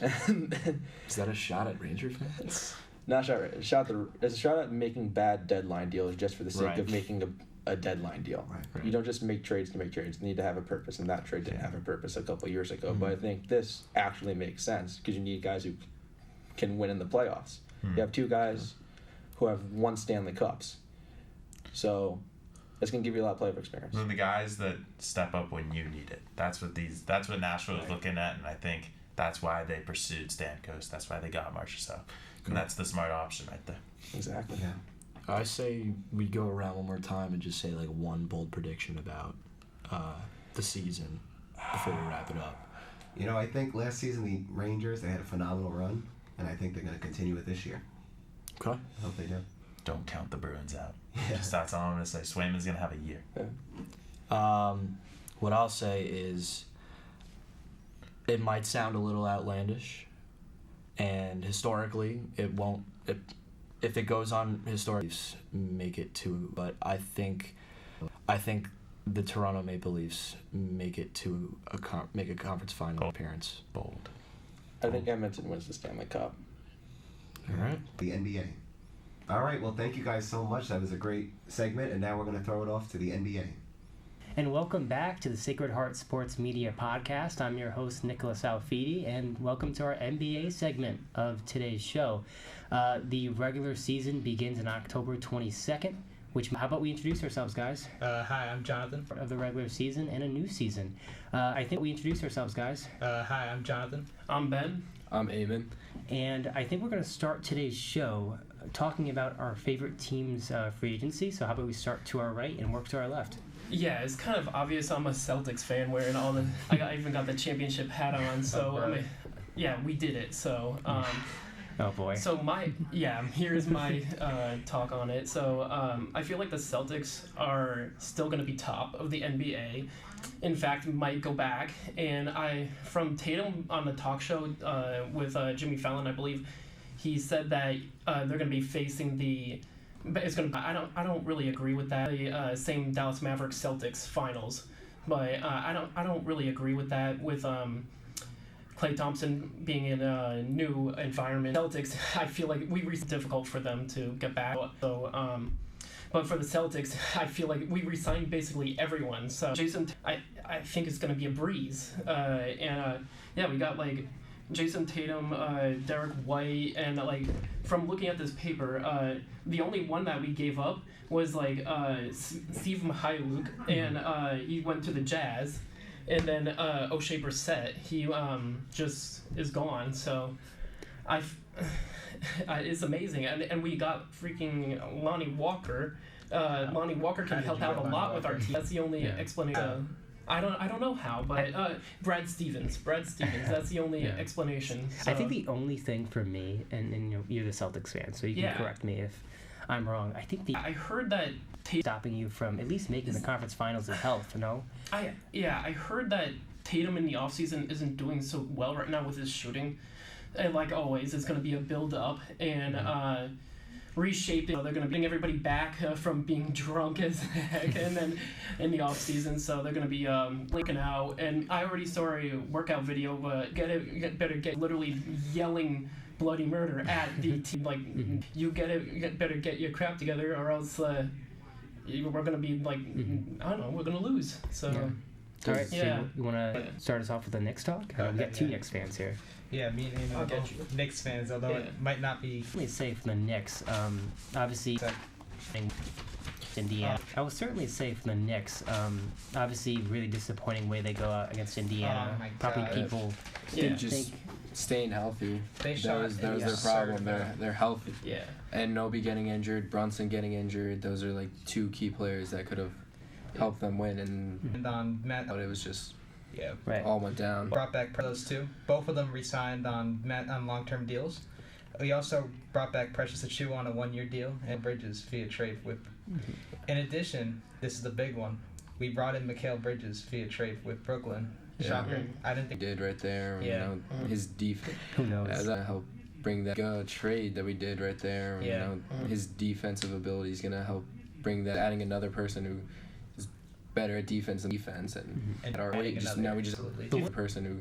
Is that a shot at Ranger fans? Not shot. It's a shot at making bad deadline deals just for the sake Right. of making a deadline deal. Right. You don't just make trades to make trades. You need to have a purpose, and that trade didn't have a purpose a couple years ago. But I think this actually makes sense because you need guys who can win in the playoffs. You have two guys who have won Stanley Cups. So it's going to give you a lot of playoff experience. And the guys that step up when you need it. That's what Nashville is looking at, and I think that's why they pursued Stamkos. That's why they got Marchessault. And that's the smart option right there. Exactly. Yeah. I say we go around one more time and just say like one bold prediction about the season before we wrap it up. You know, I think last season the Rangers, they had a phenomenal run, and I think they're going to continue it this year. Okay. I hope they do. Don't count the Bruins out. Yeah. Just that's all I'm going to say. Swayman's going to have a year. What I'll say is it might sound a little outlandish, and historically it won't. If it goes on historically, make it to. But I think the Toronto Maple Leafs make it to make a conference final appearance. Bold. I think Edmonton wins the Stanley Cup. All right. The NBA. All right, well, thank you guys so much. That was a great segment, and now we're going to throw it off to the NBA. And welcome back to the Sacred Heart Sports Media Podcast. I'm your host, Nicholas Alfidi, and welcome to our NBA segment of today's show. The regular season begins on October 22nd, how about we introduce ourselves, guys? Hi, I'm Jonathan. Of the regular season and a new season. I think we introduce ourselves, guys. Hi, I'm Jonathan. I'm Ben. I'm Eamon. And I think we're going to start today's show talking about our favorite team's free agency. So how about we start to our right and work to our left? Yeah, it's kind of obvious I'm a Celtics fan wearing all the... I even got the championship hat on, so... yeah, we did it, so... oh, boy. So here's my talk on it. So I feel like the Celtics are still going to be top of the NBA. In fact, might go back. And from Tatum on the talk show with Jimmy Fallon, I believe, he said that they're going to be facing the... It's gonna. I don't really agree with that. The same Dallas Mavericks Celtics finals, but I don't really agree with that. With Klay Thompson being in a new environment, Celtics, I feel like it's difficult for them to get back. So, but for the Celtics, I feel like we re-signed basically everyone. So Jason, I think it's gonna be a breeze. We got like Jason Tatum, Derek White, and from looking at this paper, the only one that we gave up was Steve Mykhailiuk, and he went to the Jazz, and then O'Shea Brissett, he just is gone. So, it's amazing, and we got freaking Lonnie Walker. Lonnie Walker can help out a lot with our team. That's the only explanation. I don't know how, but Brad Stevens. That's the only explanation. So. I think the only thing for me, and you're the Celtics fan, so you can correct me if I'm wrong. I think I heard that stopping you from at least making the conference finals is health. No. I heard that Tatum in the offseason isn't doing so well right now with his shooting, and like always, it's going to be a build up and. Reshaping. They're going to bring everybody back from being drunk as heck, and then in the off season, so they're going to be working out. And I already saw a workout video, but get literally yelling bloody murder at the team. You better get your crap together, or else we're going to be I don't know, we're going to lose. So. Yeah. All right. So you want to start us off with the Knicks talk? We got two Knicks fans here. Yeah, me and Eamon are both Knicks fans, although it might not be... Let me say from the Knicks, obviously... Indiana. I will certainly say from the Knicks, obviously really disappointing way they go out against Indiana. Oh my Probably God. people just staying healthy. That was their problem. They're healthy. Yeah. And Nobi getting injured, Brunson getting injured. Those are like two key players that could have helped them win. And on Matt... But it was just... Yeah. Right. All went down. Brought back those two. Both of them re-signed on long-term deals. We also brought back Precious Achiuwa on a one-year deal and Bridges via trade with. In addition, this is the big one. We brought in Mikal Bridges via trade with Brooklyn. Shocker. I didn't think. Did right there. Yeah. His defense. Who knows? That helped bring that trade that we did right there. Yeah. His defensive ability is gonna help bring that. Adding another person who is better at defense than defense, and now we just the person who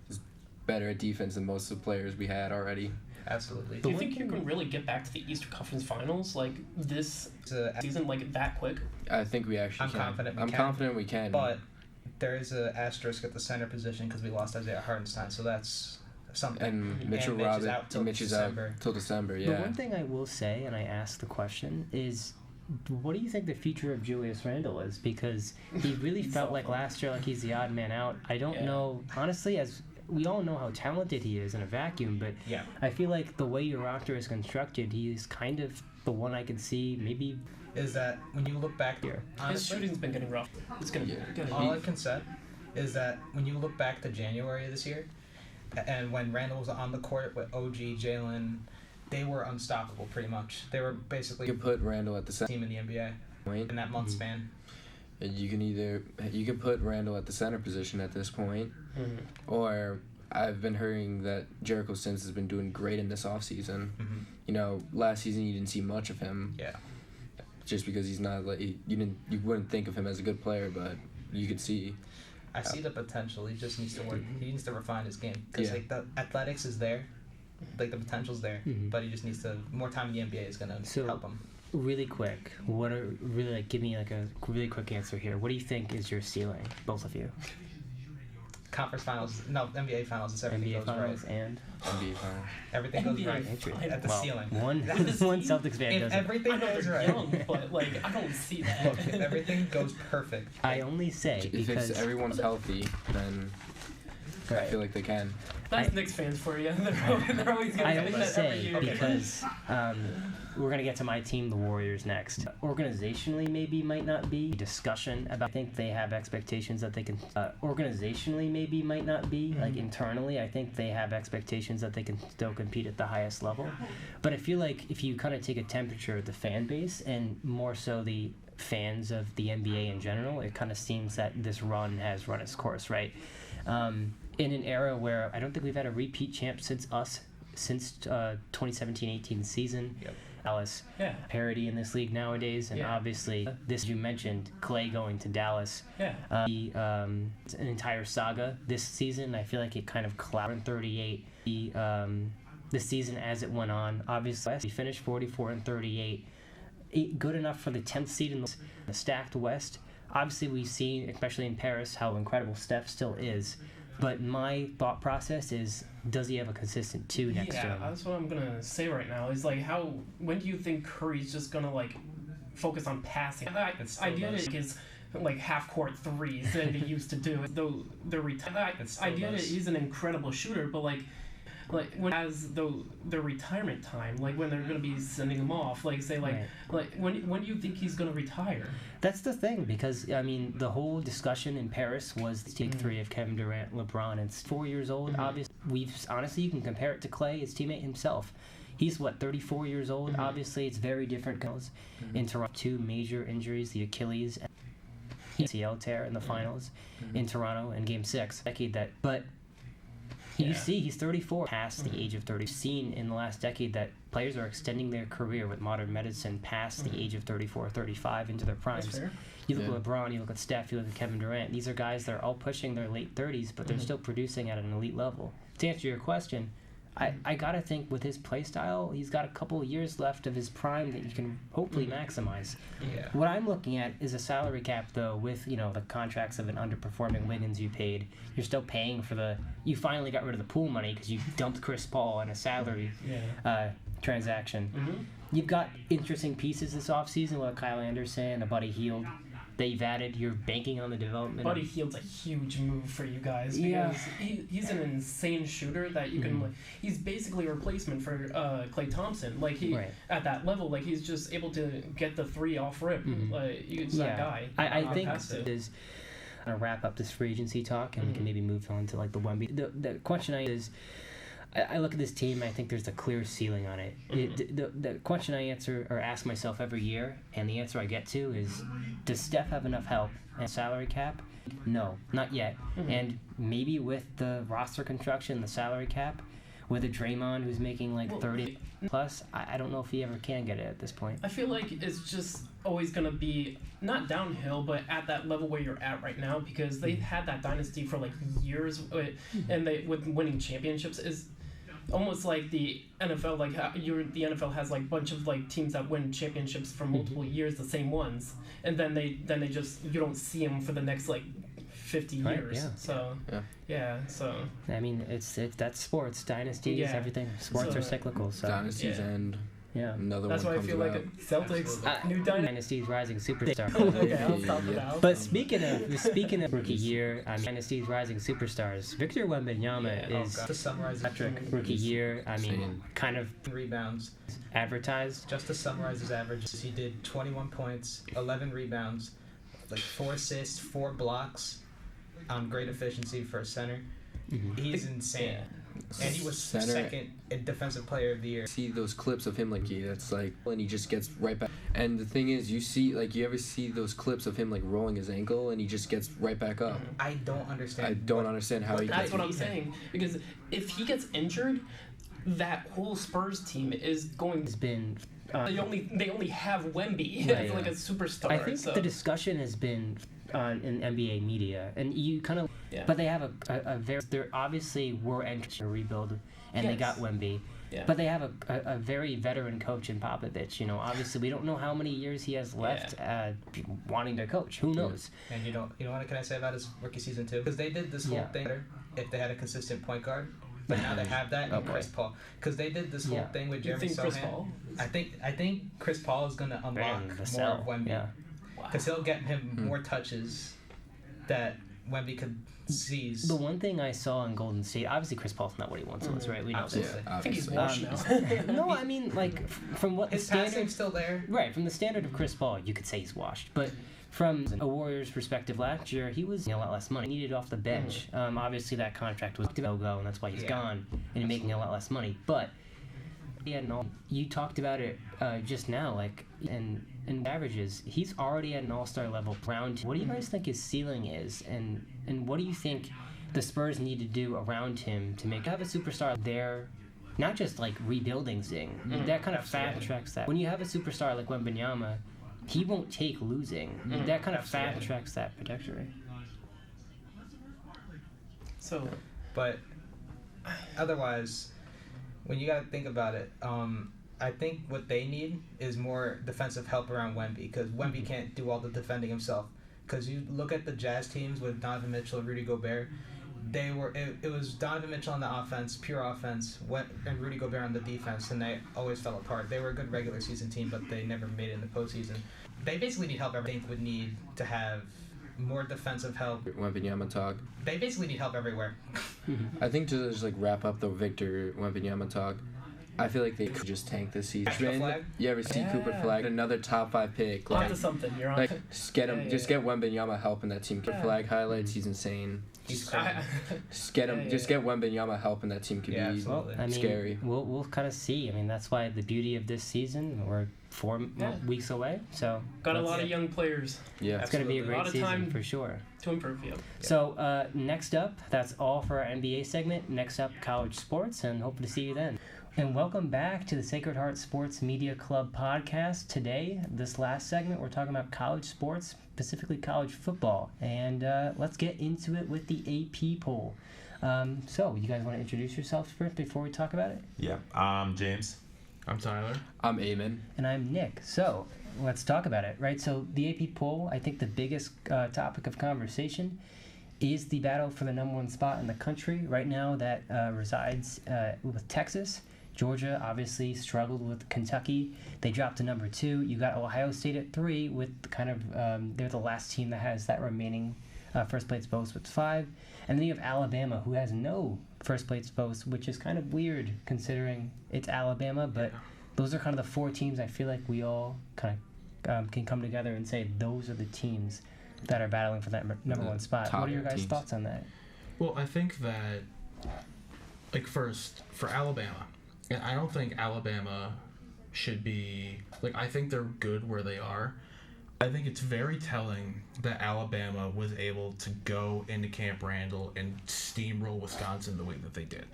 is better at defense than most of the players we had already. Absolutely. Do you think you can really get back to the Eastern Conference Finals this season that quick? I think we actually can. I'm confident we can. can. But there is an asterisk at the center position because we lost Isaiah Hartenstein, so that's something. And Mitchell Mitch is Robinson. out till Mitch is December. out till December. The Yeah. one thing I will say, and I ask the question, is what do you think the future of Julius Randle is? Because he really felt like last year like he's the odd man out. I don't know, honestly, as we all know how talented he is in a vacuum, but Yeah. I feel like the way your roster is constructed, he's kind of the one I can see maybe Is that when you look back here, His shooting's been getting rough. It's gonna get all I can say is that when you look back to January of this year, and when Randall was on the court with OG, Jalen, they were unstoppable pretty much. They were basically You could put Randall at the center team in the NBA point. in that month span. And you could put Randall at the center position at this point, or I've been hearing that Jericho Sims has been doing great in this offseason. You know, last season you didn't see much of him. Yeah. Just because he's not like you wouldn't think of him as a good player, but you could see. I see the potential. He just needs to work. He needs to refine his game because Yeah. like the athletics is there, like the potential's there, but he just needs to more time in the NBA is gonna help him. really quick. Give me like a really quick answer here. What do you think is your ceiling, both of you? Conference finals, no NBA finals. It's everything NBA goes finals right. and NBA finals. Everything goes NBA right at the Well, ceiling. one Celtics fan If doesn't. everything I know goes they're right, young, but like I don't see that. if everything goes perfect. I only say If because everyone's healthy, then I feel like they can. That's Knicks fans for you. They're always gonna I say only that every say year. because we're gonna get to my team, the Warriors, next. Organizationally, maybe might not be discussion about. I think they have expectations that they can. Organizationally, maybe might not be like internally. I think they have expectations that they can still compete at the highest level. But I feel like if you kind of take a temperature of the fan base and more so the fans of the NBA in general, it kind of seems that this run has run its course, right? In an era where I don't think we've had a repeat champ since 2017-18 season. Yep. Dallas Yeah. parity in this league nowadays, and Yeah. obviously this you mentioned Clay going to Dallas. Yeah. An entire saga this season. I feel like it kind of collapsed in 38. The season as it went on, obviously we finished 44-38. Good enough for the 10th seed in the stacked West. Obviously, we've seen, especially in Paris, how incredible Steph still is. But my thought process is, does he have a consistent 2 next to him? That's what I'm gonna say right now. Is like when do you think Curry's just gonna like focus on passing? I get it. His like half court threes that he used to do. Though the I get it. He's an incredible shooter, but like when as the retirement time, like when they're gonna be sending him off, like say like when do you think he's gonna retire? That's the thing, because I mean the whole discussion in Paris was the take 3 of Kevin Durant, LeBron, and 4 years old. Obviously, honestly you can compare it to Clay, his teammate himself. He's 34 years old. Obviously, it's very different. In Toronto, 2 major injuries: the Achilles and ACL tear in the finals in Toronto in Game 6. You see, he's 34, past the age of 30. We've seen in the last decade that players are extending their career with modern medicine past the age of 34, 35 into their primes. fair. You look at LeBron, you look at Steph, you look at Kevin Durant. These are guys that are all pushing their late 30s, but they're still producing at an elite level. To answer your question, I gotta think with his play style, he's got a couple of years left of his prime that you can hopefully maximize. Yeah. What I'm looking at is a salary cap, though, with the contracts of an underperforming Wiggins you paid. You're still paying for you finally got rid of the pool money because you dumped Chris Paul on a salary transaction. You've got interesting pieces this offseason with Kyle Anderson, a Buddy Hield that you've added. You're banking on the development. Buddy Hield's a huge move for you guys because he's an insane shooter that you can. He's basically a replacement for Klay Thompson. Like at that level, like he's just able to get the 3 off rip. He's that guy. I think is gonna wrap up this free agency talk, and we can maybe move on to like the Wemby. The question I look at this team, I think there's a clear ceiling on it. The question I answer or ask myself every year, and the answer I get to is, does Steph have enough help and salary cap? No, not yet. And maybe with the roster construction, the salary cap, with a Draymond who's making like 30 plus, I don't know if he ever can get it at this point. I feel like it's just always going to be not downhill, but at that level where you're at right now, because they've had that dynasty for like years, and with winning championships is almost like the NFL, like the NFL has like bunch of like teams that win championships for multiple years, the same ones, and then they just you don't see them for the next like 50 Right, years. yeah. So Yeah. yeah, so I mean, that's sports, dynasties, Yeah. everything. Sports So- are cyclical, so Dynasties Yeah. end. yeah. Another that's one why I comes feel like about. Celtics new dynasty. Dynasties rising superstar. Okay, I'll stop it now. But speaking of rookie year, I mean, Dynasties rising superstars. Victor Wembanyama Yeah. is To summarize Patrick rookie year. I mean, Insane. kind of rebounds. advertised. Just to summarize his averages, he did 21 points, 11 rebounds, like 4 assists, 4 blocks, great efficiency for a center. He's insane. And he was Center. second in defensive player of the year. See those clips of him that's like, and he just gets right back. And the thing is, you ever see those clips of him like rolling his ankle and he just gets right back up. I don't understand. I don't understand how he. That's what I'm saying. Because if he gets injured, that whole Spurs team is going. Has been. They only have Wemby Right, as like a superstar. I think so. the discussion has been in NBA media, and you kind of. Yeah. But they have a very. There obviously were entries to rebuild, and they got Wemby. Yeah. But they have a very veteran coach in Popovich. You know, obviously we don't know how many years he has left wanting to coach. Who knows? And you know what can I say about his rookie season too? Because they did this whole thing if they had a consistent point guard. But now they have that in Chris Paul. Because they did this whole thing with Jeremy Sohan. Chris Paul? I think Chris Paul is going to unlock more of Wemby. Yeah. Because he'll get him more touches that Wemby could seize. The one thing I saw in Golden State, obviously Chris Paul's not what he once was, right? We know this. I think he's washed now. No, I mean, like, from what His the standard... passing's still there. Right, from the standard of Chris Paul, you could say he's washed. But from a Warriors perspective last year, he was making a lot less money. He needed off the bench. Obviously, that contract was no-go, and that's why he's gone, and he's making a lot less money. But he had you talked about it just now, like, and averages. He's already at an all-star level round. What do you guys think his ceiling is, and what do you think the Spurs need to do around him to have a superstar there? Not just like rebuilding thing. That kind of fast tracks that. When you have a superstar like Wembanyama, he won't take losing. That kind of fast tracks that trajectory. So, but otherwise, when you got to think about it, I think what they need is more defensive help around Wemby, because Wemby can't do all the defending himself. Because you look at the Jazz teams with Donovan Mitchell and Rudy Gobert, it was Donovan Mitchell on the offense, pure offense, and Rudy Gobert on the defense, and they always fell apart. They were a good regular season team, but they never made it in the postseason. They basically need help. Everything would need to have more defensive help. Wembanyama talk. They basically need help everywhere. I think to just like wrap up the Victor Wembanyama talk, I feel like they could just tank this season. Flag? You ever see Cooper Flag? Another top 5 pick. onto something. You're on. Like just get him, just get Wembanyama helping that team. Cooper Flag highlights, he's insane. He's crazy. Just get him, just get Wembanyama helping that team. Could be absolutely. I mean, scary. We'll kind of see. I mean, that's why the beauty of this season. We're 4 weeks away, so Got a lot of young players. Yeah, it's going to be a A great lot of season time for sure. to improve. Yeah. So next up, that's all for our NBA segment. Next up, college sports, and hope to see you then. And welcome back to the Sacred Heart Sports Media Club podcast. Today, this last segment, we're talking about college sports, specifically college football. And let's get into it with the AP poll. So, you guys want to introduce yourselves first before we talk about it? Yeah. I'm James. I'm Tyler. I'm Eamon. And I'm Nick. So, let's talk about it, right? So, the AP poll, I think the biggest topic of conversation is the battle for the number 1 spot in the country. Right now, that resides with Texas. Georgia obviously struggled with Kentucky. They dropped to number 2. You got Ohio State at 3 with kind of, they're the last team that has that remaining first place boast with 5. And then you have Alabama, who has no first place boast, which is kind of weird considering it's Alabama. But those are kind of the 4 teams I feel like we all kind of can come together and say those are the teams that are battling for that number 1 spot. What are your guys' thoughts on that? Well, I think that, like, first, for Alabama, I don't think Alabama should be, like, I think they're good where they are. I think it's very telling that Alabama was able to go into Camp Randall and steamroll Wisconsin the way that they did.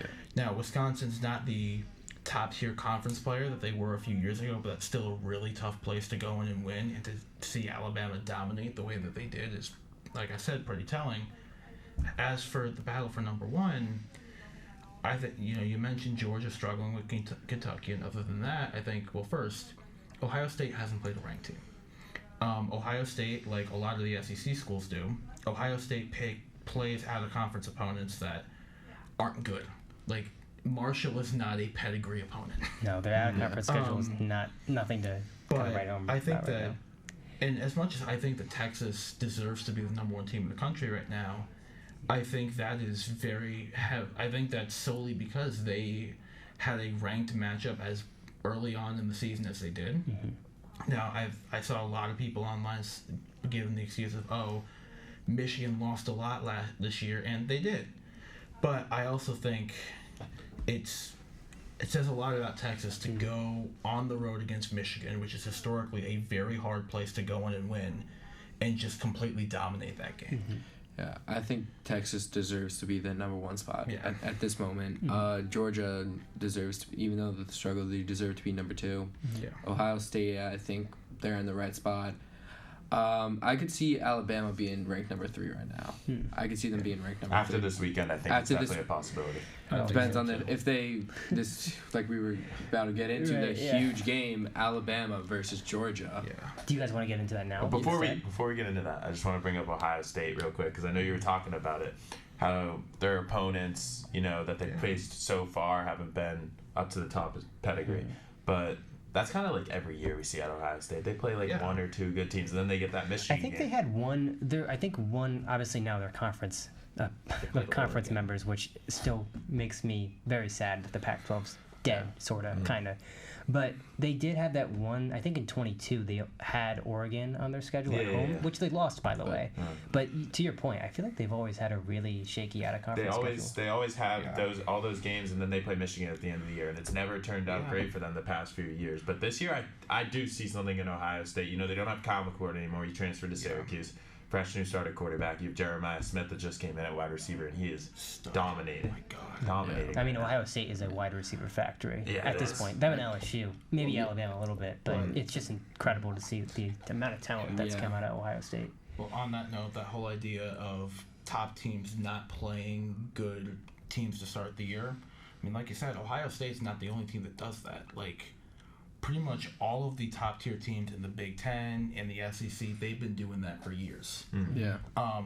Yeah. Now, Wisconsin's not the top-tier conference player that they were a few years ago, but that's still a really tough place to go in and win, and to see Alabama dominate the way that they did is, like I said, pretty telling. As for the battle for number 1, I think, you mentioned Georgia struggling with Kentucky, and other than that, I think, well, first, Ohio State hasn't played a ranked team. Ohio State, like a lot of the SEC schools do, Ohio State plays out of conference opponents that aren't good. Like Marshall is not a pedigree opponent. No, their out of conference schedule is nothing to kind of write home. I think about that, right now. and as much as I think that Texas deserves to be the number one team in the country right now, I think that is I think that's solely because they had a ranked matchup as early on in the season as they did. Mm-hmm. Now I saw a lot of people online giving the excuse of Michigan lost a lot this year, and they did. But I also think it says a lot about Texas to go on the road against Michigan, which is historically a very hard place to go in and win, and just completely dominate that game. Mm-hmm. Yeah, I think Texas deserves to be the number one spot at this moment. Mm-hmm. Georgia deserves to, even though the struggle, they deserve to be number 2. Yeah. Ohio State, I think they're in the right spot. I could see Alabama being ranked number 3 right now. I could see them being ranked number 3. After this weekend, I think it's definitely a possibility. Depends on if this like we were about to get into the huge game, Alabama versus Georgia. Yeah. Do you guys want to get into that now? Before we get into that, I just want to bring up Ohio State real quick because I know you were talking about it, how their opponents, that they faced so far haven't been up to the top of pedigree, but that's kind of like every year we see at Ohio State. They play one or two good teams, and then they get that Michigan I think game. they had one. Obviously now they're conference members, which still makes me very sad that the Pac-12's dead, sort of, kind of. But they did have that one. I think in 22 they had Oregon on their schedule at home, which they lost, by the way. But to your point, I feel like they've always had a really shaky out of conference schedule. They always have all those games, and then they play Michigan at the end of the year, and it's never turned out great for them the past few years. But this year, I do see something in Ohio State. They don't have Kyle McCord anymore. He transferred to Syracuse. Freshman who started quarterback. You have Jeremiah Smith that just came in at wide receiver, and he is dominating. Oh my God. Dominating. I mean, Ohio State is a wide receiver factory at this point. Them and LSU, maybe Alabama a little bit, but it's just incredible to see the amount of talent that's come out of Ohio State. Well, on that note, that whole idea of top teams not playing good teams to start the year, I mean, like you said, Ohio State's not the only team that does that. Like, pretty much all of the top tier teams in the Big Ten and the SEC, they've been doing that for years. Yeah.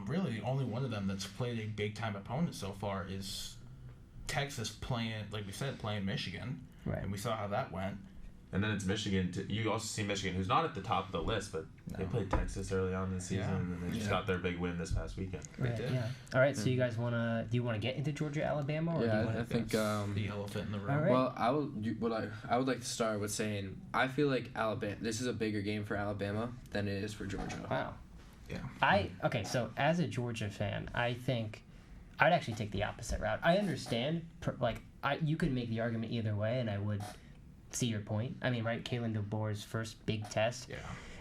Really, the only one of them that's played a big time opponent so far is Texas playing, like we said, playing Michigan. Right. And we saw how that went. And then it's Michigan. You also see Michigan, who's not at the top of the list, but they played Texas early on in the season, and they just got their big win this past weekend. Right. Yeah. All right. So you guys do you want to get into Georgia, Alabama, or do you want I think the elephant in the room. All right. Well, I would like to start with saying I feel like this is a bigger game for Alabama than it is for Georgia. Wow. Yeah. So as a Georgia fan, I think I'd actually take the opposite route. I understand, you could make the argument either way, and I would see your point. I mean, right? Kalen DeBoer's first big test. Yeah.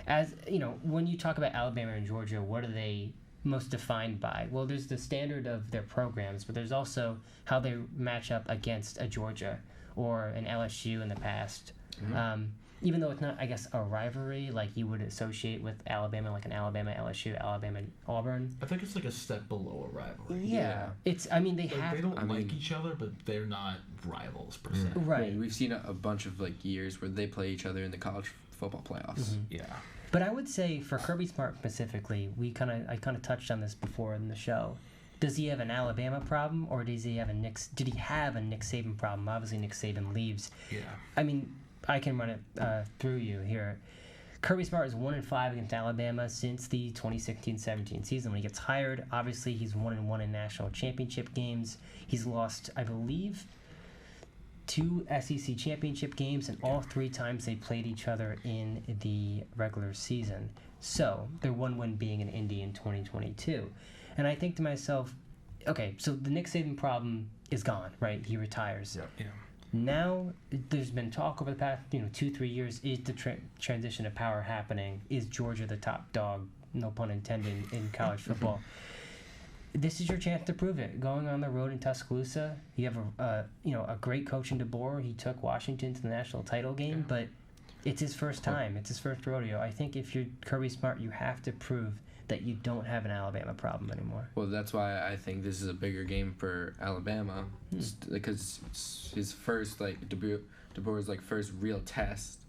As when you talk about Alabama and Georgia, what are they most defined by? Well, there's the standard of their programs, but there's also how they match up against a Georgia or an LSU in the past. Mm-hmm. Even though it's not, I guess, a rivalry like you would associate with Alabama, like an Alabama LSU, Alabama Auburn. I think it's like a step below a rivalry. Yeah. It's. I mean, they don't like each other, but they're not rivals per se. Right. I mean, we've seen a bunch of years where they play each other in the college football playoffs. Mm-hmm. Yeah. But I would say for Kirby Smart specifically, I kind of touched on this before in the show. Does he have an Alabama problem, or did he have a Nick Saban problem? Obviously, Nick Saban leaves. Yeah. I mean, I can run it through you here. Kirby Smart is 1-5 against Alabama since the 2016-17 season when he gets hired. Obviously, he's 1-1 in national championship games. He's lost, I believe, 2 SEC championship games, and all 3 times they played each other in the regular season. So, their one win being in Indy in 2022. And I think to myself, okay, so the Nick Saban problem is gone, right? He retires. Yeah. Now, there's been talk over the past 2-3 years, is the transition of power happening? Is Georgia the top dog, no pun intended, in college football? This is your chance to prove it. Going on the road in Tuscaloosa, you have a great coach in DeBoer. He took Washington to the national title game, but it's his first time. It's his first rodeo. I think if you're Kirby Smart, you have to prove that you don't have an Alabama problem anymore. Well, that's why I think this is a bigger game for Alabama, because it's his first DeBoer's first real test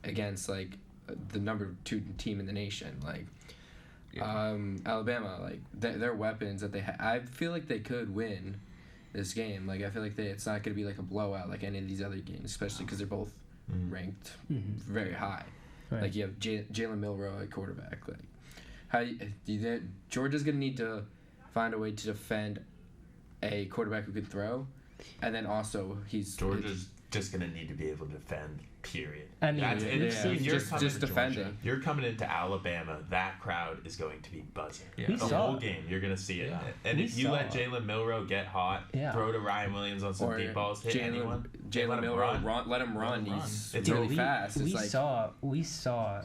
against the number 2 team in the nation. Alabama, like their weapons that they I feel like they could win this game. Like I feel like it's not going to be like a blowout like any of these other games, especially because they're both ranked very high. Right. Like you have Jalen Milroe at quarterback. Like Georgia's going to need to find a way to defend a quarterback who could throw, and then also Georgia's just going to need to be able to defend. Period. I mean, just defending. You're coming into Alabama. That crowd is going to be buzzing. Yeah. The whole game, you're going to see it. Yeah. And if you let Jalen Milroe get hot, throw to Ryan Williams on some deep balls, hit anyone. Jalen Milroe, let him run. He's really fast. We saw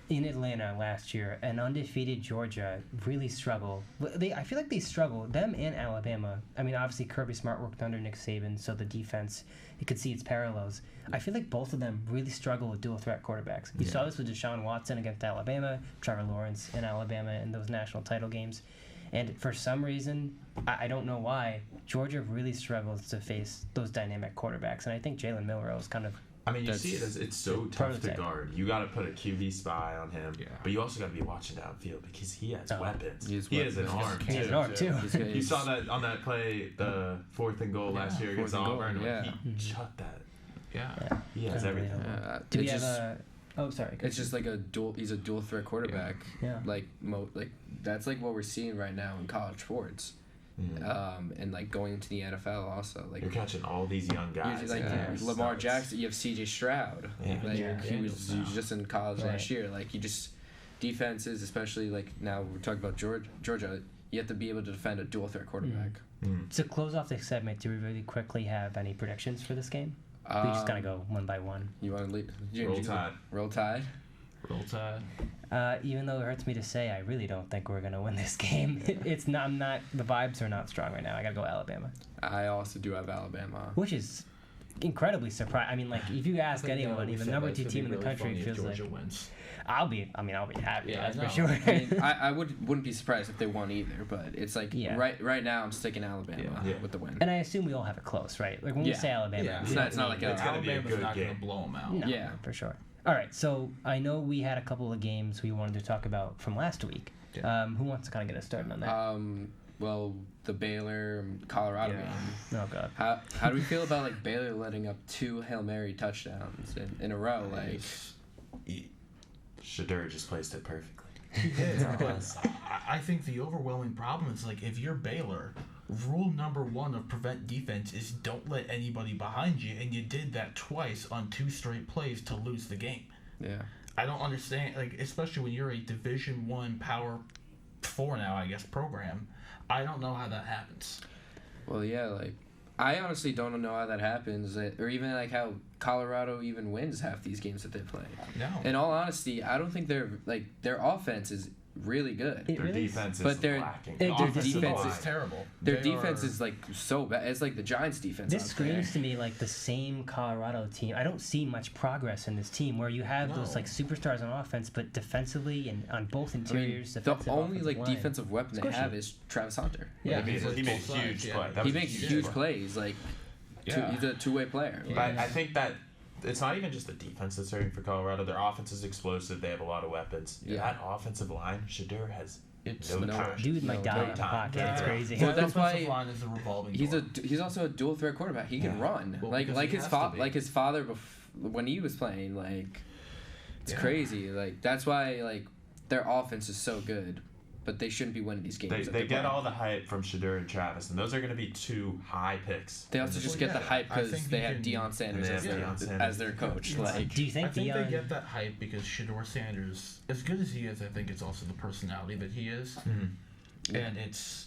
in Atlanta last year an undefeated Georgia really struggle. I feel like they struggle. Them and Alabama. I mean, obviously Kirby Smart worked under Nick Saban, so the defense, you could see its parallels. I feel like both of them really struggle with dual threat quarterbacks. You saw this with Deshaun Watson against Alabama, Trevor Lawrence in Alabama in those national title games. And for some reason, I don't know why, Georgia really struggles to face those dynamic quarterbacks. And I think Jalen Milroe is kind of... I mean, you see it as it's so tough to guard. You got to put a QB spy on him, but you also got to be watching downfield because he has weapons. He has an arm. He has an arm too. You saw that on that play, the 4th and goal last year against Auburn. He shut that. Yeah. He has everything. Do we have a? Oh, sorry. It's just like he's a dual threat quarterback. Yeah. Like that's like what we're seeing right now in college sports. And like going into the NFL also, like you're catching all these young guys. Like Lamar Jackson, you have C.J. Stroud. He was just in college last year. Like you just defenses, especially like now we're talking about Georgia. You have to be able to defend a dual threat quarterback. To close off this segment, do we really quickly have any predictions for this game? We just gotta go one by one. You want to lead? Roll Tide. Roll Tide. Roll Tide. Even though it hurts me to say, I really don't think we're gonna win this game. It's not. I'm not. The vibes are not strong right now. I gotta go Alabama. I also do have Alabama. Which is incredibly surprising. I mean, like if you ask anyone, even the number 2 team in the country, it feels Georgia like wins. I'll be happy. Yeah, that's for sure. I mean, I wouldn't be surprised if they won either, but it's like right now I'm sticking Alabama with the win. And I assume we all have it close, right? Like when we say Alabama, it's not like it's gonna be a good not game. gonna blow them out. No, for sure. All right, so I know we had a couple of games we wanted to talk about from last week. Who wants to kind of get us started on that? Well, the Baylor Colorado game. Oh God. How do we feel about like Baylor letting up 2 Hail Mary touchdowns in a row? Like Shedeur just placed it perfectly. He did, but I think the overwhelming problem is like if you're Baylor, rule number 1 of prevent defense is don't let anybody behind you, and you did that twice on 2 straight plays to lose the game. Yeah. I don't understand, like especially when you're a Division I Power 4 now, I guess, program. I don't know how that happens. Well, yeah, like I honestly don't know how that happens, or even like how Colorado even wins half these games that they play. No. In all honesty, I don't think their offense is really good. Their defense is lacking. Their defense is terrible. Their defense is like so bad. It's like the Giants' defense. This screams to me like the same Colorado team. I don't see much progress in this team where you have those like superstars on offense, but defensively and on both interiors. The only like defensive weapon they have is Travis Hunter. Yeah, he makes huge plays. He makes huge plays. Like he's a two-way player. But I think that it's not even just the defense that's hurting for Colorado. Their offense is explosive. They have a lot of weapons. Yeah. That offensive line, Shedeur has no time. Dude might die in the pocket. It's crazy. Well, that's why line is a revolving he's also a dual threat quarterback. He can run well, his father when he was playing. Like it's crazy. Like that's why like their offense is so good. But they shouldn't be winning these games. They get all the hype from Shedeur and Travis, and those are going to be 2 high picks. They also just get the hype because they have Deion Sanders as their coach. Like, do you think they get that hype because Shedeur Sanders, as good as he is, I think it's also the personality that he is. Mm-hmm. And it's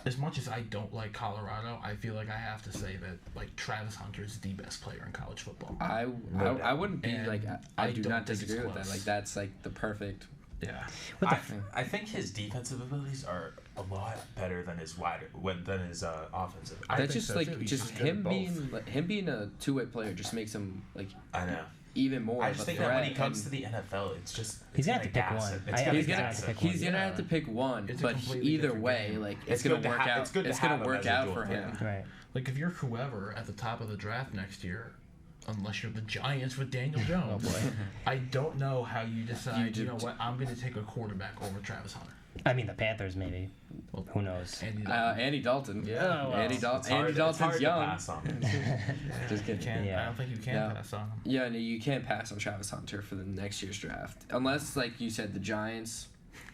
as much as I don't like Colorado, I feel like I have to say that like Travis Hunter is the best player in college football. I wouldn't be like I do not disagree with that. Like that's like the perfect. Yeah, I think his defensive abilities are a lot better than his offensive. That's just like him being a two-way player just makes him like I know even more. I just think that when he comes to the NFL, it's just he's gonna have to pick one. He's gonna have to pick one, but either way, like it's gonna work out. It's gonna work out for him. Right. Like if you're whoever at the top of the draft next year, Unless you're the Giants with Daniel Jones. Oh boy. I don't know how you decide, you know what, I'm going to take a quarterback over Travis Hunter. I mean, the Panthers maybe. Well, who knows? Andy Dalton. Yeah. Oh, well. Andy It's Dalton's hard young. to pass on him. Just kidding. I don't think you can pass on him. Yeah, no, you can't pass on Travis Hunter for the next year's draft unless, like you said, the Giants.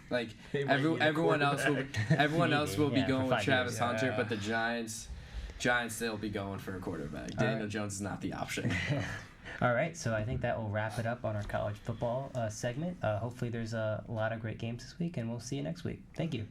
Like everyone else will be going with Travis Hunter, but the Giants they'll be going for a quarterback. Daniel Jones is not the option. All right, so I think that will wrap it up on our college football segment. Hopefully there's a lot of great games this week, and we'll see you next week. Thank you.